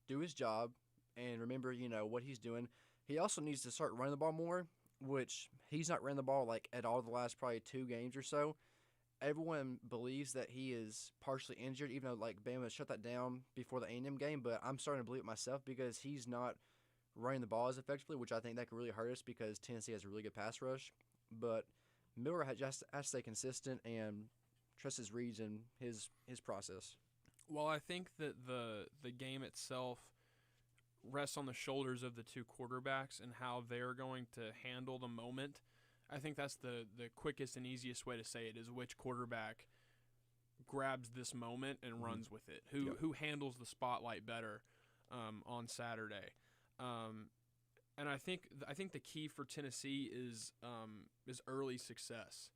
do his job and remember, what he's doing. He also needs to start running the ball more, which he's not running the ball like at all the last probably 2 games or so. Everyone believes that he is partially injured, even though like Bama shut that down before the A&M game. But I'm starting to believe it myself because he's not running the ball as effectively, which I think that could really hurt us because Tennessee has a really good pass rush. But Miller has to stay consistent and trust his reads and his process. Well, I think that the game itself rests on the shoulders of the 2 quarterbacks and how they're going to handle the moment. I think that's the quickest and easiest way to say it, is which quarterback grabs this moment and runs with it. Who handles the spotlight better on Saturday. And I think the key for Tennessee is early success.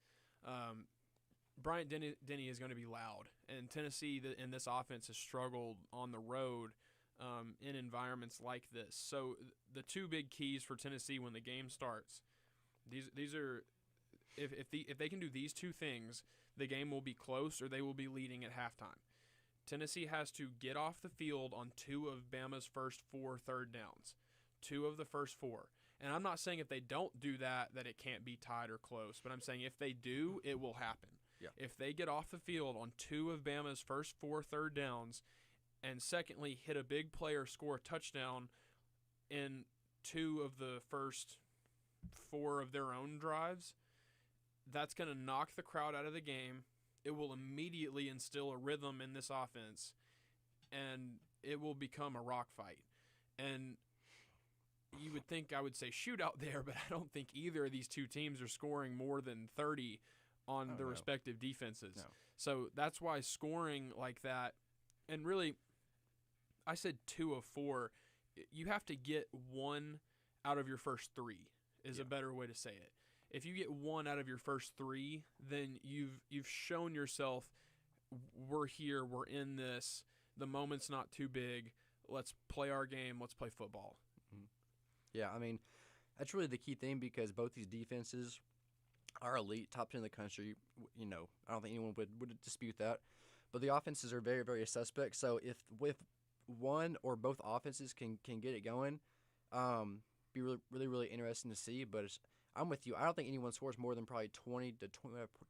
Bryant Denny is going to be loud, and Tennessee in this offense has struggled on the road in environments like this. So the two big keys for Tennessee when the game starts, these are if they can do these two things, the game will be close or they will be leading at halftime. Tennessee has to get off the field on 2 of Bama's first 4 third downs, 2 of the first 4. And I'm not saying if they don't do that it can't be tied or close, but I'm saying if they do, it will happen. Yeah. If they get off the field on 2 of Bama's first 4 third downs, and secondly hit a big play or score a touchdown in 2 of the first 4 of their own drives, that's going to knock the crowd out of the game. It will immediately instill a rhythm in this offense, and it will become a rock fight. And you would think I would say shootout there, but I don't think either of these two teams are scoring more than 30 on their respective defenses. No. So that's why scoring like that, and really, I said 2 of 4, you have to get 1 out of your first 3 is a better way to say it. If you get 1 out of your first 3, then you've shown yourself, we're here, we're in this, the moment's not too big, let's play our game, let's play football. Yeah, I mean, that's really the key thing because both these defenses are elite, top 10 in the country. You know, I don't think anyone would dispute that. But the offenses are very, very suspect. So if one or both offenses can get it going, be really, really, really interesting to see. But I'm with you. I don't think anyone scores more than probably 20 to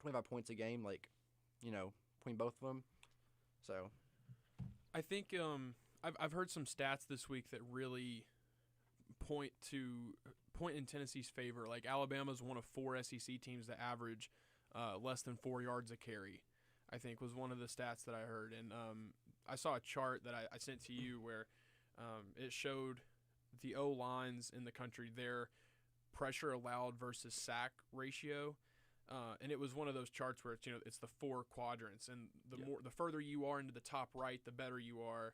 25 points a game, like, you know, between both of them. So I think I've heard some stats this week that really point in Tennessee's favor. Like Alabama's one of 4 SEC teams that average less than 4 yards a carry, I think was one of the stats that I heard. And I saw a chart that I sent to you where it showed the O-lines in the country, their pressure allowed versus sack ratio. And it was one of those charts where it's the 4 quadrants, and the further you are into the top right, the better you are.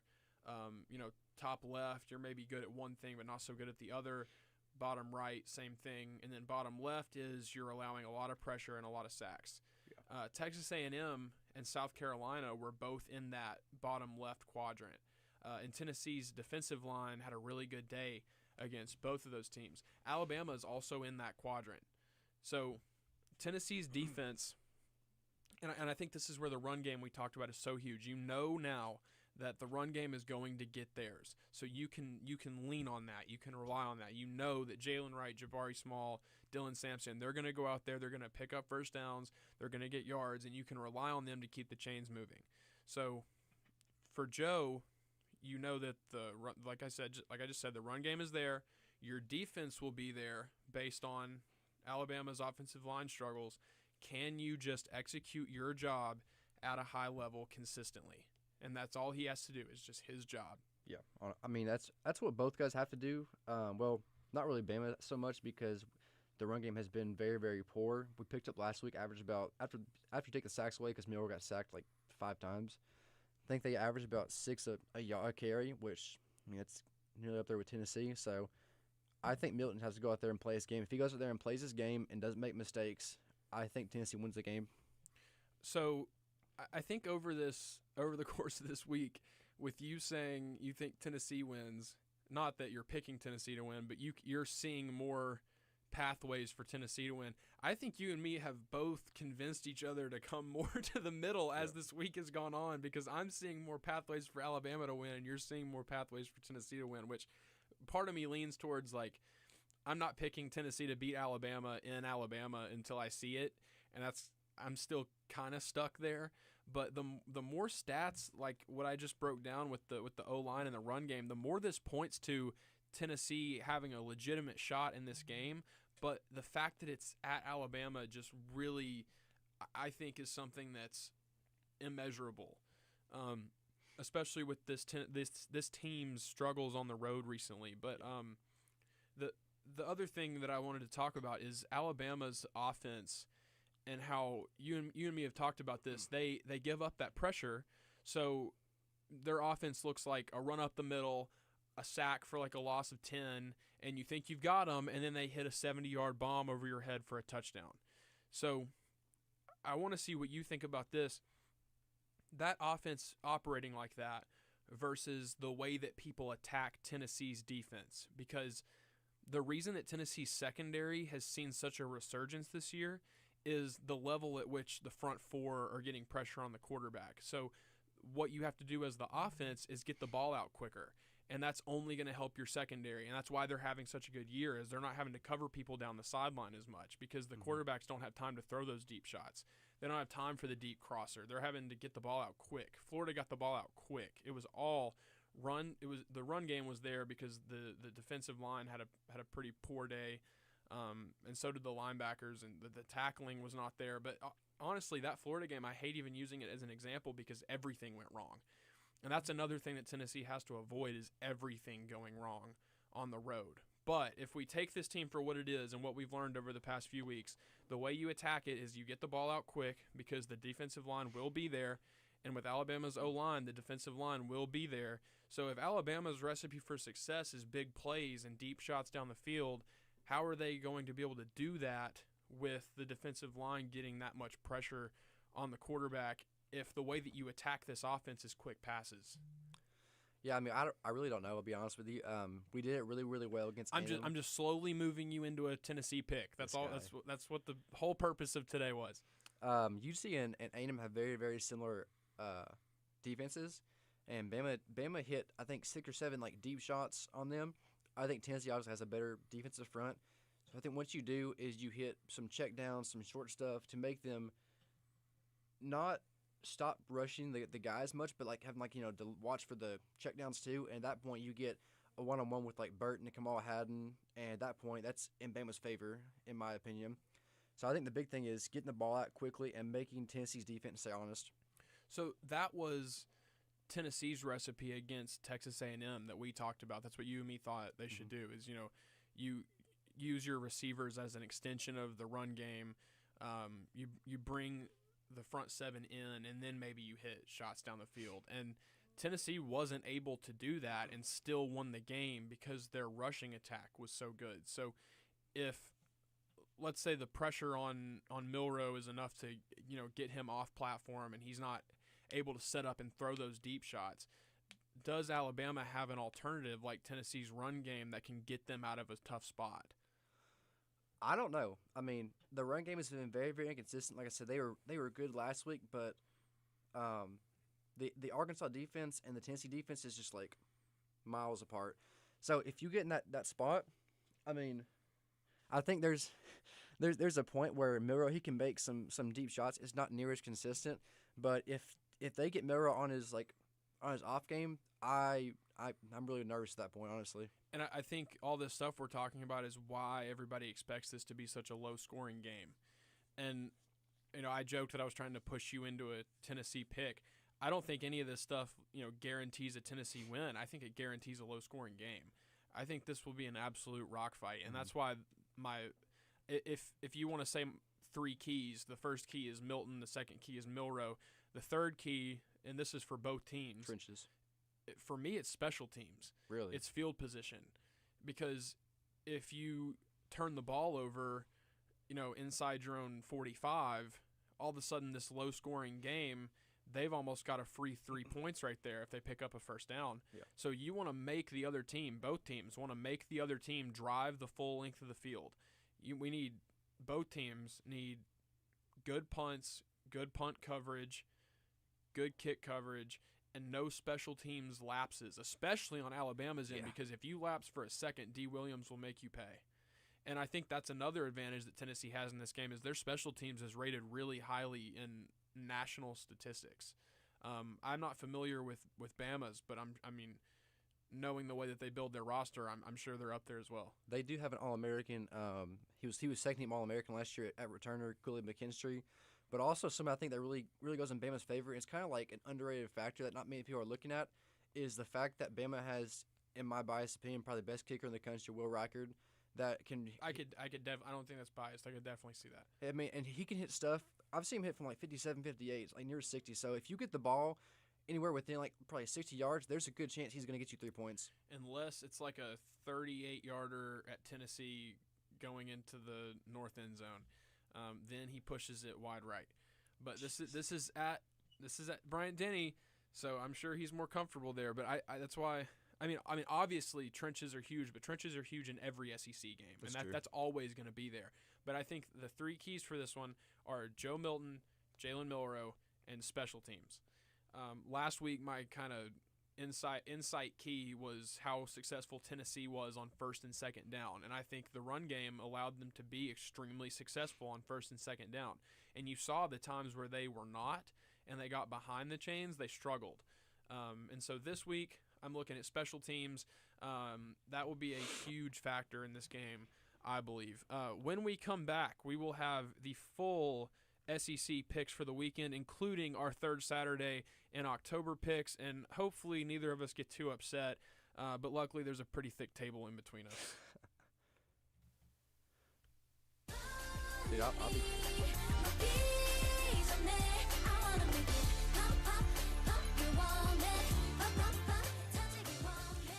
Top left, you're maybe good at one thing but not so good at the other. Bottom right, same thing. And then bottom left is you're allowing a lot of pressure and a lot of sacks. Yeah. Texas A&M and South Carolina were both in that bottom left quadrant. And Tennessee's defensive line had a really good day against both of those teams. Alabama is also in that quadrant. So Tennessee's defense, and I think this is where the run game we talked about is so huge. You know now that the run game is going to get theirs. So you can lean on that. You can rely on that. You know that Jalen Wright, Jabari Small, Dylan Sampson, they're going to go out there, they're going to pick up first downs, they're going to get yards, and you can rely on them to keep the chains moving. So for Joe, you know that like I just said, the run game is there. Your defense will be there based on Alabama's offensive line struggles. Can you just execute your job at a high level consistently? And that's all he has to do is just his job. Yeah, I mean that's what both guys have to do. Well, not really Bama so much because the run game has been very, very poor. We picked up last week, averaged about after you take the sacks away because Miller got sacked like 5 times. I think they averaged about 6 a yard carry, which I mean that's nearly up there with Tennessee. So I think Milton has to go out there and play his game. If he goes out there and plays his game and doesn't make mistakes, I think Tennessee wins the game. So I think over the course of this week, with you saying you think Tennessee wins, not that you're picking Tennessee to win, but you're seeing more pathways for Tennessee to win. I think you and me have both convinced each other to come more to the middle as this week has gone on, because I'm seeing more pathways for Alabama to win and you're seeing more pathways for Tennessee to win, which part of me leans towards like I'm not picking Tennessee to beat Alabama in Alabama until I see it, and I'm still kind of stuck there. But the more stats like what I just broke down with the O-line and the run game, the more this points to Tennessee having a legitimate shot in this game. But the fact that it's at Alabama just really, I think, is something that's immeasurable, especially with this team's struggles on the road recently. But the other thing that I wanted to talk about is Alabama's offense. And how you and me have talked about this. They give up that pressure, so their offense looks like a run up the middle, a sack for like a loss of 10, and you think you've got them, and then they hit a 70-yard bomb over your head for a touchdown. So I want to see what you think about this. That offense operating like that versus the way that people attack Tennessee's defense. Because the reason that Tennessee's secondary has seen such a resurgence this year is the level at which the front four are getting pressure on the quarterback. So what you have to do as the offense is get the ball out quicker. And that's only going to help your secondary. And that's why they're having such a good year, is they're not having to cover people down the sideline as much because the quarterbacks don't have time to throw those deep shots. They don't have time for the deep crosser. They're having to get the ball out quick. Florida got the ball out quick. It was all run. The run game was there because the defensive line had a pretty poor day, and so did the linebackers, and the tackling was not there. But honestly, that Florida game, I hate even using it as an example because everything went wrong. And that's another thing that Tennessee has to avoid, is everything going wrong on the road. But if we take this team for what it is and what we've learned over the past few weeks, the way you attack it is you get the ball out quick because the defensive line will be there. And with Alabama's O-line, the defensive line will be there. So if Alabama's recipe for success is big plays and deep shots down the field, how are they going to be able to do that with the defensive line getting that much pressure on the quarterback if the way that you attack this offense is quick passes? Yeah, I mean, I really don't know. I'll be honest with you. We did it really, really well against. I'm just slowly moving you into a Tennessee pick. That's all. That's what the whole purpose of today was. UC and A&M have very, very similar defenses, and Bama hit, I think, 6 or 7 like deep shots on them. I think Tennessee obviously has a better defensive front. So I think what you do is you hit some check downs, some short stuff to make them not stop rushing the guys much, but like having to watch for the checkdowns too. And at that point, you get a one-on-one with like Burt and Kamal Haddon, and at that point, that's in Bama's favor, in my opinion. So I think the big thing is getting the ball out quickly and making Tennessee's defense stay honest. So that was Tennessee's recipe against Texas A&M that we talked about. That's what you and me thought they should do, is you use your receivers as an extension of the run game. You bring the front seven in, and then maybe you hit shots down the field. And Tennessee wasn't able to do that and still won the game because their rushing attack was so good. So if, let's say, the pressure on Milroe is enough to get him off platform and he's not able to set up and throw those deep shots, does Alabama have an alternative like Tennessee's run game that can get them out of a tough spot? I don't know. I mean, the run game has been very, very inconsistent. Like I said, they were good last week, but the Arkansas defense and the Tennessee defense is just like miles apart. So if you get in that spot, I mean, I think there's a point where Milroe, he can make some deep shots. It's not near as consistent, but if they get Milroe on his off game, I'm really nervous at that point, honestly. And I think all this stuff we're talking about is why everybody expects this to be such a low-scoring game. And, I joked that I was trying to push you into a Tennessee pick. I don't think any of this stuff, guarantees a Tennessee win. I think it guarantees a low-scoring game. I think this will be an absolute rock fight, and that's why if you want to say 3 keys, the first key is Milton, the second key is Milroe, the third key, and this is for both teams. Trenches. For me, it's special teams. Really? It's field position. Because if you turn the ball over, inside your own 45, all of a sudden this low-scoring game, they've almost got a free 3 points right there if they pick up a first down. Yeah. So you want to make the other team, both teams, want to make the other team drive the full length of the field. Both teams need good punts, good punt coverage, good kick coverage, and no special teams lapses, especially on Alabama's end, because if you lapse for a second, D. Williams will make you pay. And I think that's another advantage that Tennessee has in this game, is their special teams is rated really highly in national statistics. I'm not familiar with Bama's, but knowing the way that they build their roster, I'm sure they're up there as well. They do have an All-American. He was second-team All-American last year at returner, Cooley McKinstry. But also something I think that really, really goes in Bama's favor, it's kind of like an underrated factor that not many people are looking at, is the fact that Bama has, in my biased opinion, probably the best kicker in the country, Will Reichard, that can. I don't think that's biased. I could definitely see that. I mean, and he can hit stuff. I've seen him hit from like 57, 58, like near 60. So if you get the ball anywhere within like probably 60 yards, there's a good chance he's going to get you 3 points. Unless it's like a 38-yarder at Tennessee going into the north end zone. Then he pushes it wide right. But this is at Bryant-Denny. So I'm sure he's more comfortable there. But I that's why. I mean, obviously trenches are huge, but trenches are huge in every SEC game, and that's always going to be there. But I think the three keys for this one are Joe Milton, Jalen Milroe, and special teams. Last week, my kind of insight key was how successful Tennessee was on first and second down, and I think the run game allowed them to be extremely successful on first and second down. And you saw the times where they were not, and they got behind the chains, they struggled. And so this week, I'm looking at special teams. That will be a huge factor in this game, I believe. When we come back, we will have the full SEC picks for the weekend, including our third Saturday in October picks, and hopefully neither of us get too upset, but luckily there's a pretty thick table in between us. Dude, I'll be...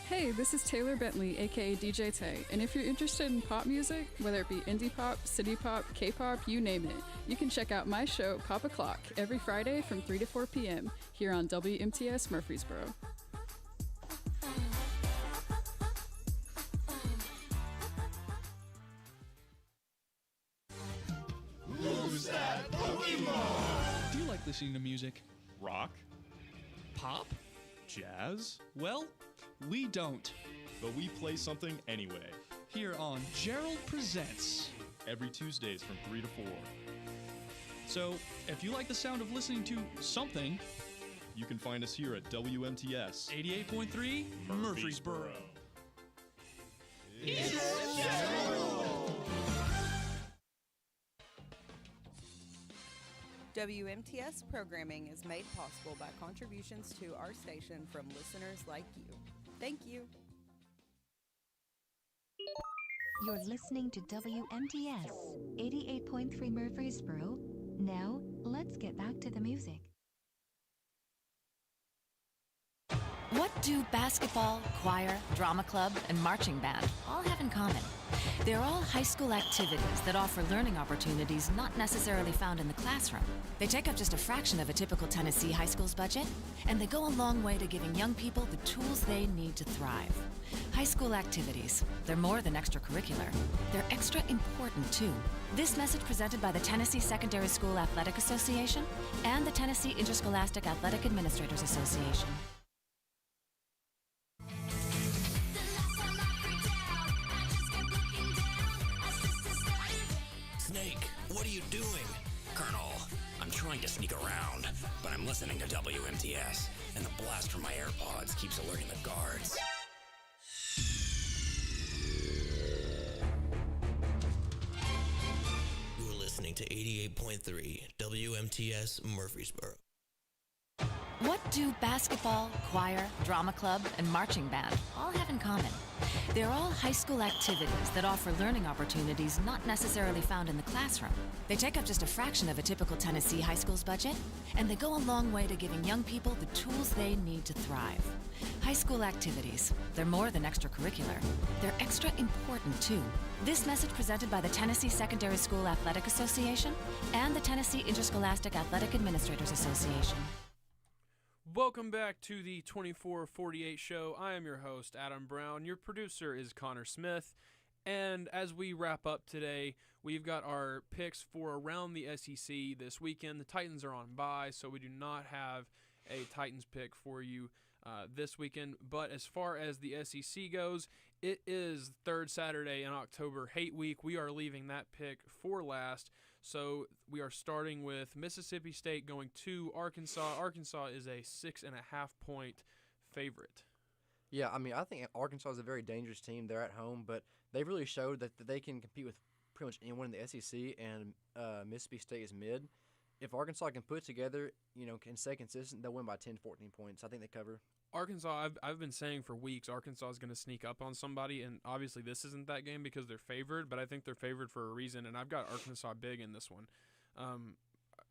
Hey, this is Taylor Bentley, aka DJ Tay, and if you're interested in pop music, whether it be indie pop, city pop, K-pop, you name it, you can check out my show, Pop O'Clock, every Friday from 3 to 4 p.m. here on WMTS Murfreesboro. Who's that Pokemon? Do you like listening to music? Rock? Pop? Jazz? Well, we don't. But we play something anyway. Here on Gerald Presents. Every Tuesdays from 3 to 4. So, if you like the sound of listening to something, you can find us here at WMTS 88.3 Murfreesboro. It's Gerald! WMTS programming is made possible by contributions to our station from listeners like you. Thank you. You're listening to WMTS 88.3 Murfreesboro. Now, let's get back to the music. What do basketball, choir, drama club, and marching band all have in common? They're all high school activities that offer learning opportunities not necessarily found in the classroom. They take up just a fraction of a typical Tennessee high school's budget, and they go a long way to giving young people the tools they need to thrive. High school activities, they're more than extracurricular. They're extra important, too. This message presented by the Tennessee Secondary School Athletic Association and the Tennessee Interscholastic Athletic Administrators Association. Snake, what are you doing? Colonel, I'm trying to sneak around, but I'm listening to WMTS, and the blast from my AirPods keeps alerting the guards. You're listening to 88.3 WMTS Murfreesboro. What do basketball, choir, drama club, and marching band all have in common? They're all high school activities that offer learning opportunities not necessarily found in the classroom. They take up just a fraction of a typical Tennessee high school's budget, and they go a long way to giving young people the tools they need to thrive. High school activities, they're more than extracurricular. They're extra important, too. This message presented by the Tennessee Secondary School Athletic Association and the Tennessee Interscholastic Athletic Administrators Association. Welcome back to the 2448 show. I am your host, Adam Brown. Your producer is Connor Smith. And as we wrap up today, we've got our picks for around the SEC this weekend. The Titans are on bye, so we do not have a Titans pick for you this weekend. But as far as the SEC goes, it is third Saturday in October, Hate Week. We are leaving that pick for last. So we are starting with Mississippi State going to Arkansas. Arkansas is a 6.5 point favorite. Yeah, I mean, I think Arkansas is a very dangerous team. They're at home, but they've really showed that they can compete with pretty much anyone in the SEC, and Mississippi State is mid. If Arkansas can put it together, can stay consistent, they'll win by 10, 14 points. I think they cover. Arkansas, I've been saying for weeks, Arkansas is going to sneak up on somebody, and obviously this isn't that game because they're favored, but I think they're favored for a reason, and I've got Arkansas big in this one.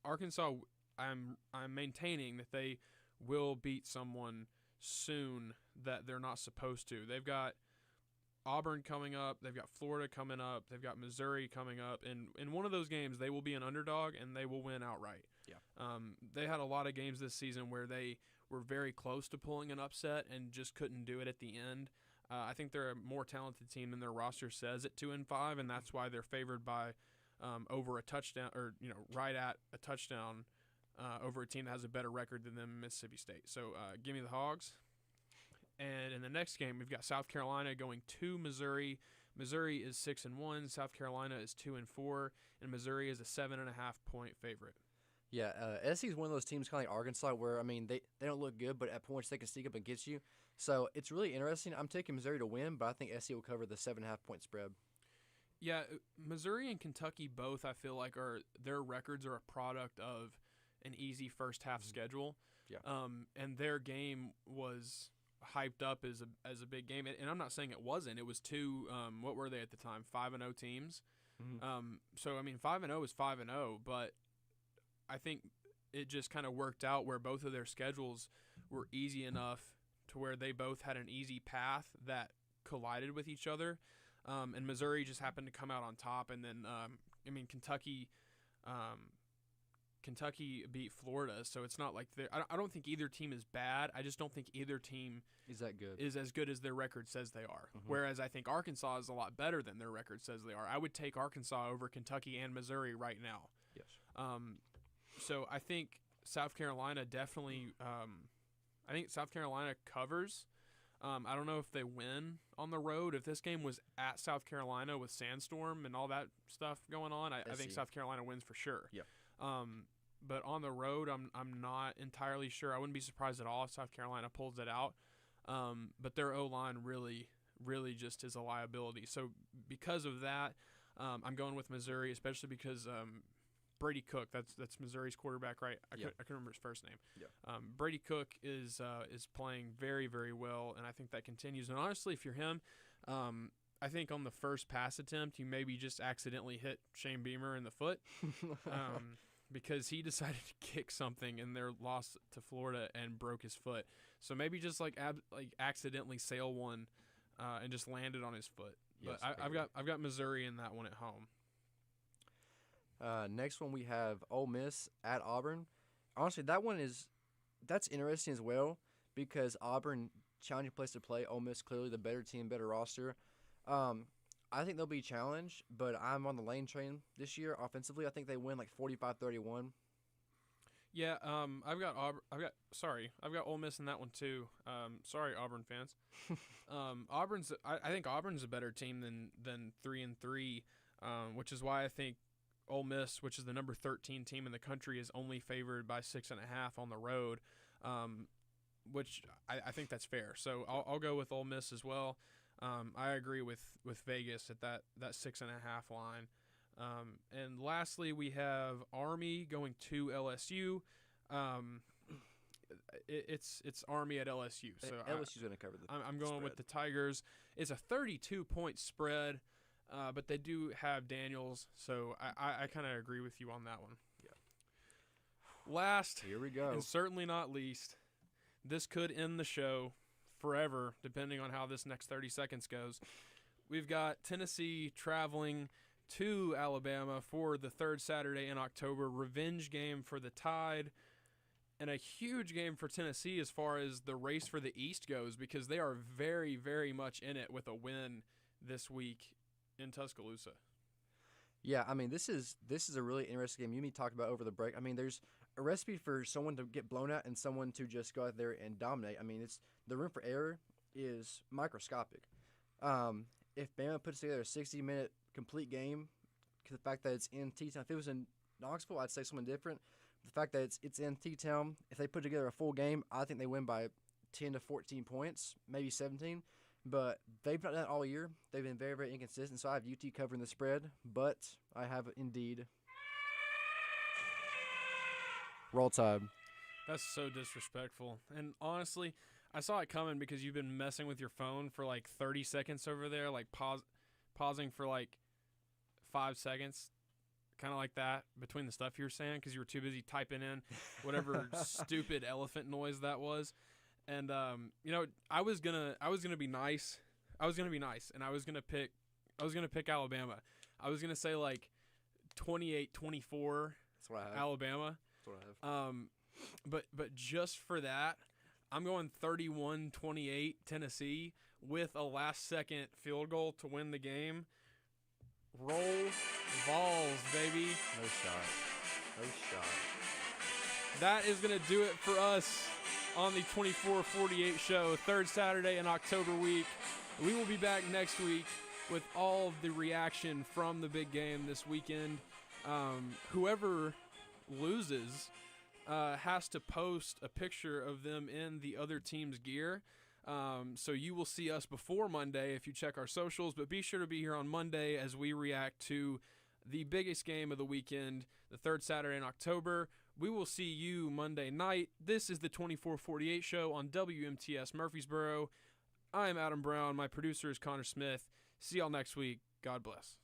Arkansas, I'm maintaining that they will beat someone soon that they're not supposed to. They've got Auburn coming up, they've got Florida coming up, they've got Missouri coming up, and in one of those games they will be an underdog and they will win outright. They had a lot of games this season where they were very close to pulling an upset and just couldn't do it at the end. I think they're a more talented team than their roster says at 2-5, and that's why they're favored by over a touchdown, or right at a touchdown over a team that has a better record than them, Mississippi State. So give me the Hogs. And in the next game, we've got South Carolina going to Missouri. Missouri is 6-1, South Carolina is 2-4, and Missouri is a 7.5-point favorite. Yeah, SC is one of those teams kind of like Arkansas where, I mean, they don't look good, but at points they can sneak up and get you. So it's really interesting. I'm taking Missouri to win, but I think SC will cover the 7.5-point spread. Yeah, Missouri and Kentucky both, I feel like, their records are a product of an easy first half schedule. Yeah. And their game was hyped up as a big game, and I'm not saying it wasn't. It was two. What were they at the time? 5-0 teams. Mm-hmm. So I mean, 5-0 is 5-0, but I think it just kind of worked out where both of their schedules were easy enough to where they both had an easy path that collided with each other, and Missouri just happened to come out on top. And then I mean, Kentucky beat Florida, so it's not like I don't think either team is bad. I just don't think either team is that good. Is as good as their record says they are. Mm-hmm. Whereas I think Arkansas is a lot better than their record says they are. I would take Arkansas over Kentucky and Missouri right now. Yes. So I think South Carolina definitely. I think South Carolina covers. I don't know if they win on the road. If this game was at South Carolina with sandstorm and all that stuff going on, I think South Carolina wins for sure. Yeah. But on the road, I'm not entirely sure. I wouldn't be surprised at all if South Carolina pulls it out. But their O-line really just is a liability. So because of that, I'm going with Missouri, especially because Brady Cook, that's Missouri's quarterback, right? I couldn't remember his first name. Yeah. Brady Cook is playing very, very well, and I think that continues. And honestly, if you're him, I think on the first pass attempt, you maybe just accidentally hit Shane Beamer in the foot. Because he decided to kick something in their loss to Florida and broke his foot. So maybe just accidentally sail one and just landed on his foot. Yes, but I've got Missouri in that one at home. Next one we have Ole Miss at Auburn. Honestly, that's interesting as well because Auburn, challenging place to play. Ole Miss clearly the better team, better roster. I think they'll be challenged, but I'm on the Lane train this year offensively. I think they win like 45-31. Yeah, I've got Ole Miss in that one too. Sorry, Auburn fans. I think Auburn's a better team than 3-3, which is why I think Ole Miss, which is the number 13 team in the country, is only favored by 6.5 on the road, which I think that's fair. So I'll go with Ole Miss as well. I agree with Vegas at that 6.5 line. And lastly, we have Army going to LSU. It's Army at LSU. So LSU's going to cover the I'm going spread with the Tigers. It's a 32-point spread, but they do have Daniels, so I kind of agree with you on that one. Yeah. Last, here we go, and certainly not least, this could end the show forever, depending on how this next 30 seconds goes. We've got Tennessee traveling to Alabama for the third Saturday in October. Revenge game for the Tide, and a huge game for Tennessee as far as the race for the East goes, because they are very, very much in it with a win this week in Tuscaloosa. Yeah, I mean, this is a really interesting game. You and me talked about over the break. I mean, there's a recipe for someone to get blown out and someone to just go out there and dominate. I mean, the room for error is microscopic. If Bama puts together a 60-minute complete game, the fact that it's in T-Town, if it was in Knoxville, I'd say something different. The fact that it's in T-Town, if they put together a full game, I think they win by 10 to 14 points, maybe 17. But they've not done that all year. They've been very, very inconsistent. So I have UT covering the spread, but I have indeed Roll Tide. That's so disrespectful. And honestly, I saw it coming because you've been messing with your phone for like 30 seconds over there, like pausing for like 5 seconds, kind of like that between the stuff you were saying because you were too busy typing in whatever stupid elephant noise that was. And I was gonna be nice. And I was gonna pick Alabama. I was gonna say like 28-24 That's what I have. Alabama. That's what I have. But just for that, I'm going 31-28 Tennessee with a last-second field goal to win the game. Roll Vols, baby. No shot. No shot. That is going to do it for us on the 24-48 show, third Saturday in October week. We will be back next week with all of the reaction from the big game this weekend. Whoever loses has to post a picture of them in the other team's gear. So you will see us before Monday if you check our socials, but be sure to be here on Monday as we react to the biggest game of the weekend, the third Saturday in October. We will see you Monday night. This is the 24-48 show on WMTS Murfreesboro. I am Adam Brown. My producer is Connor Smith. See y'all next week. God bless.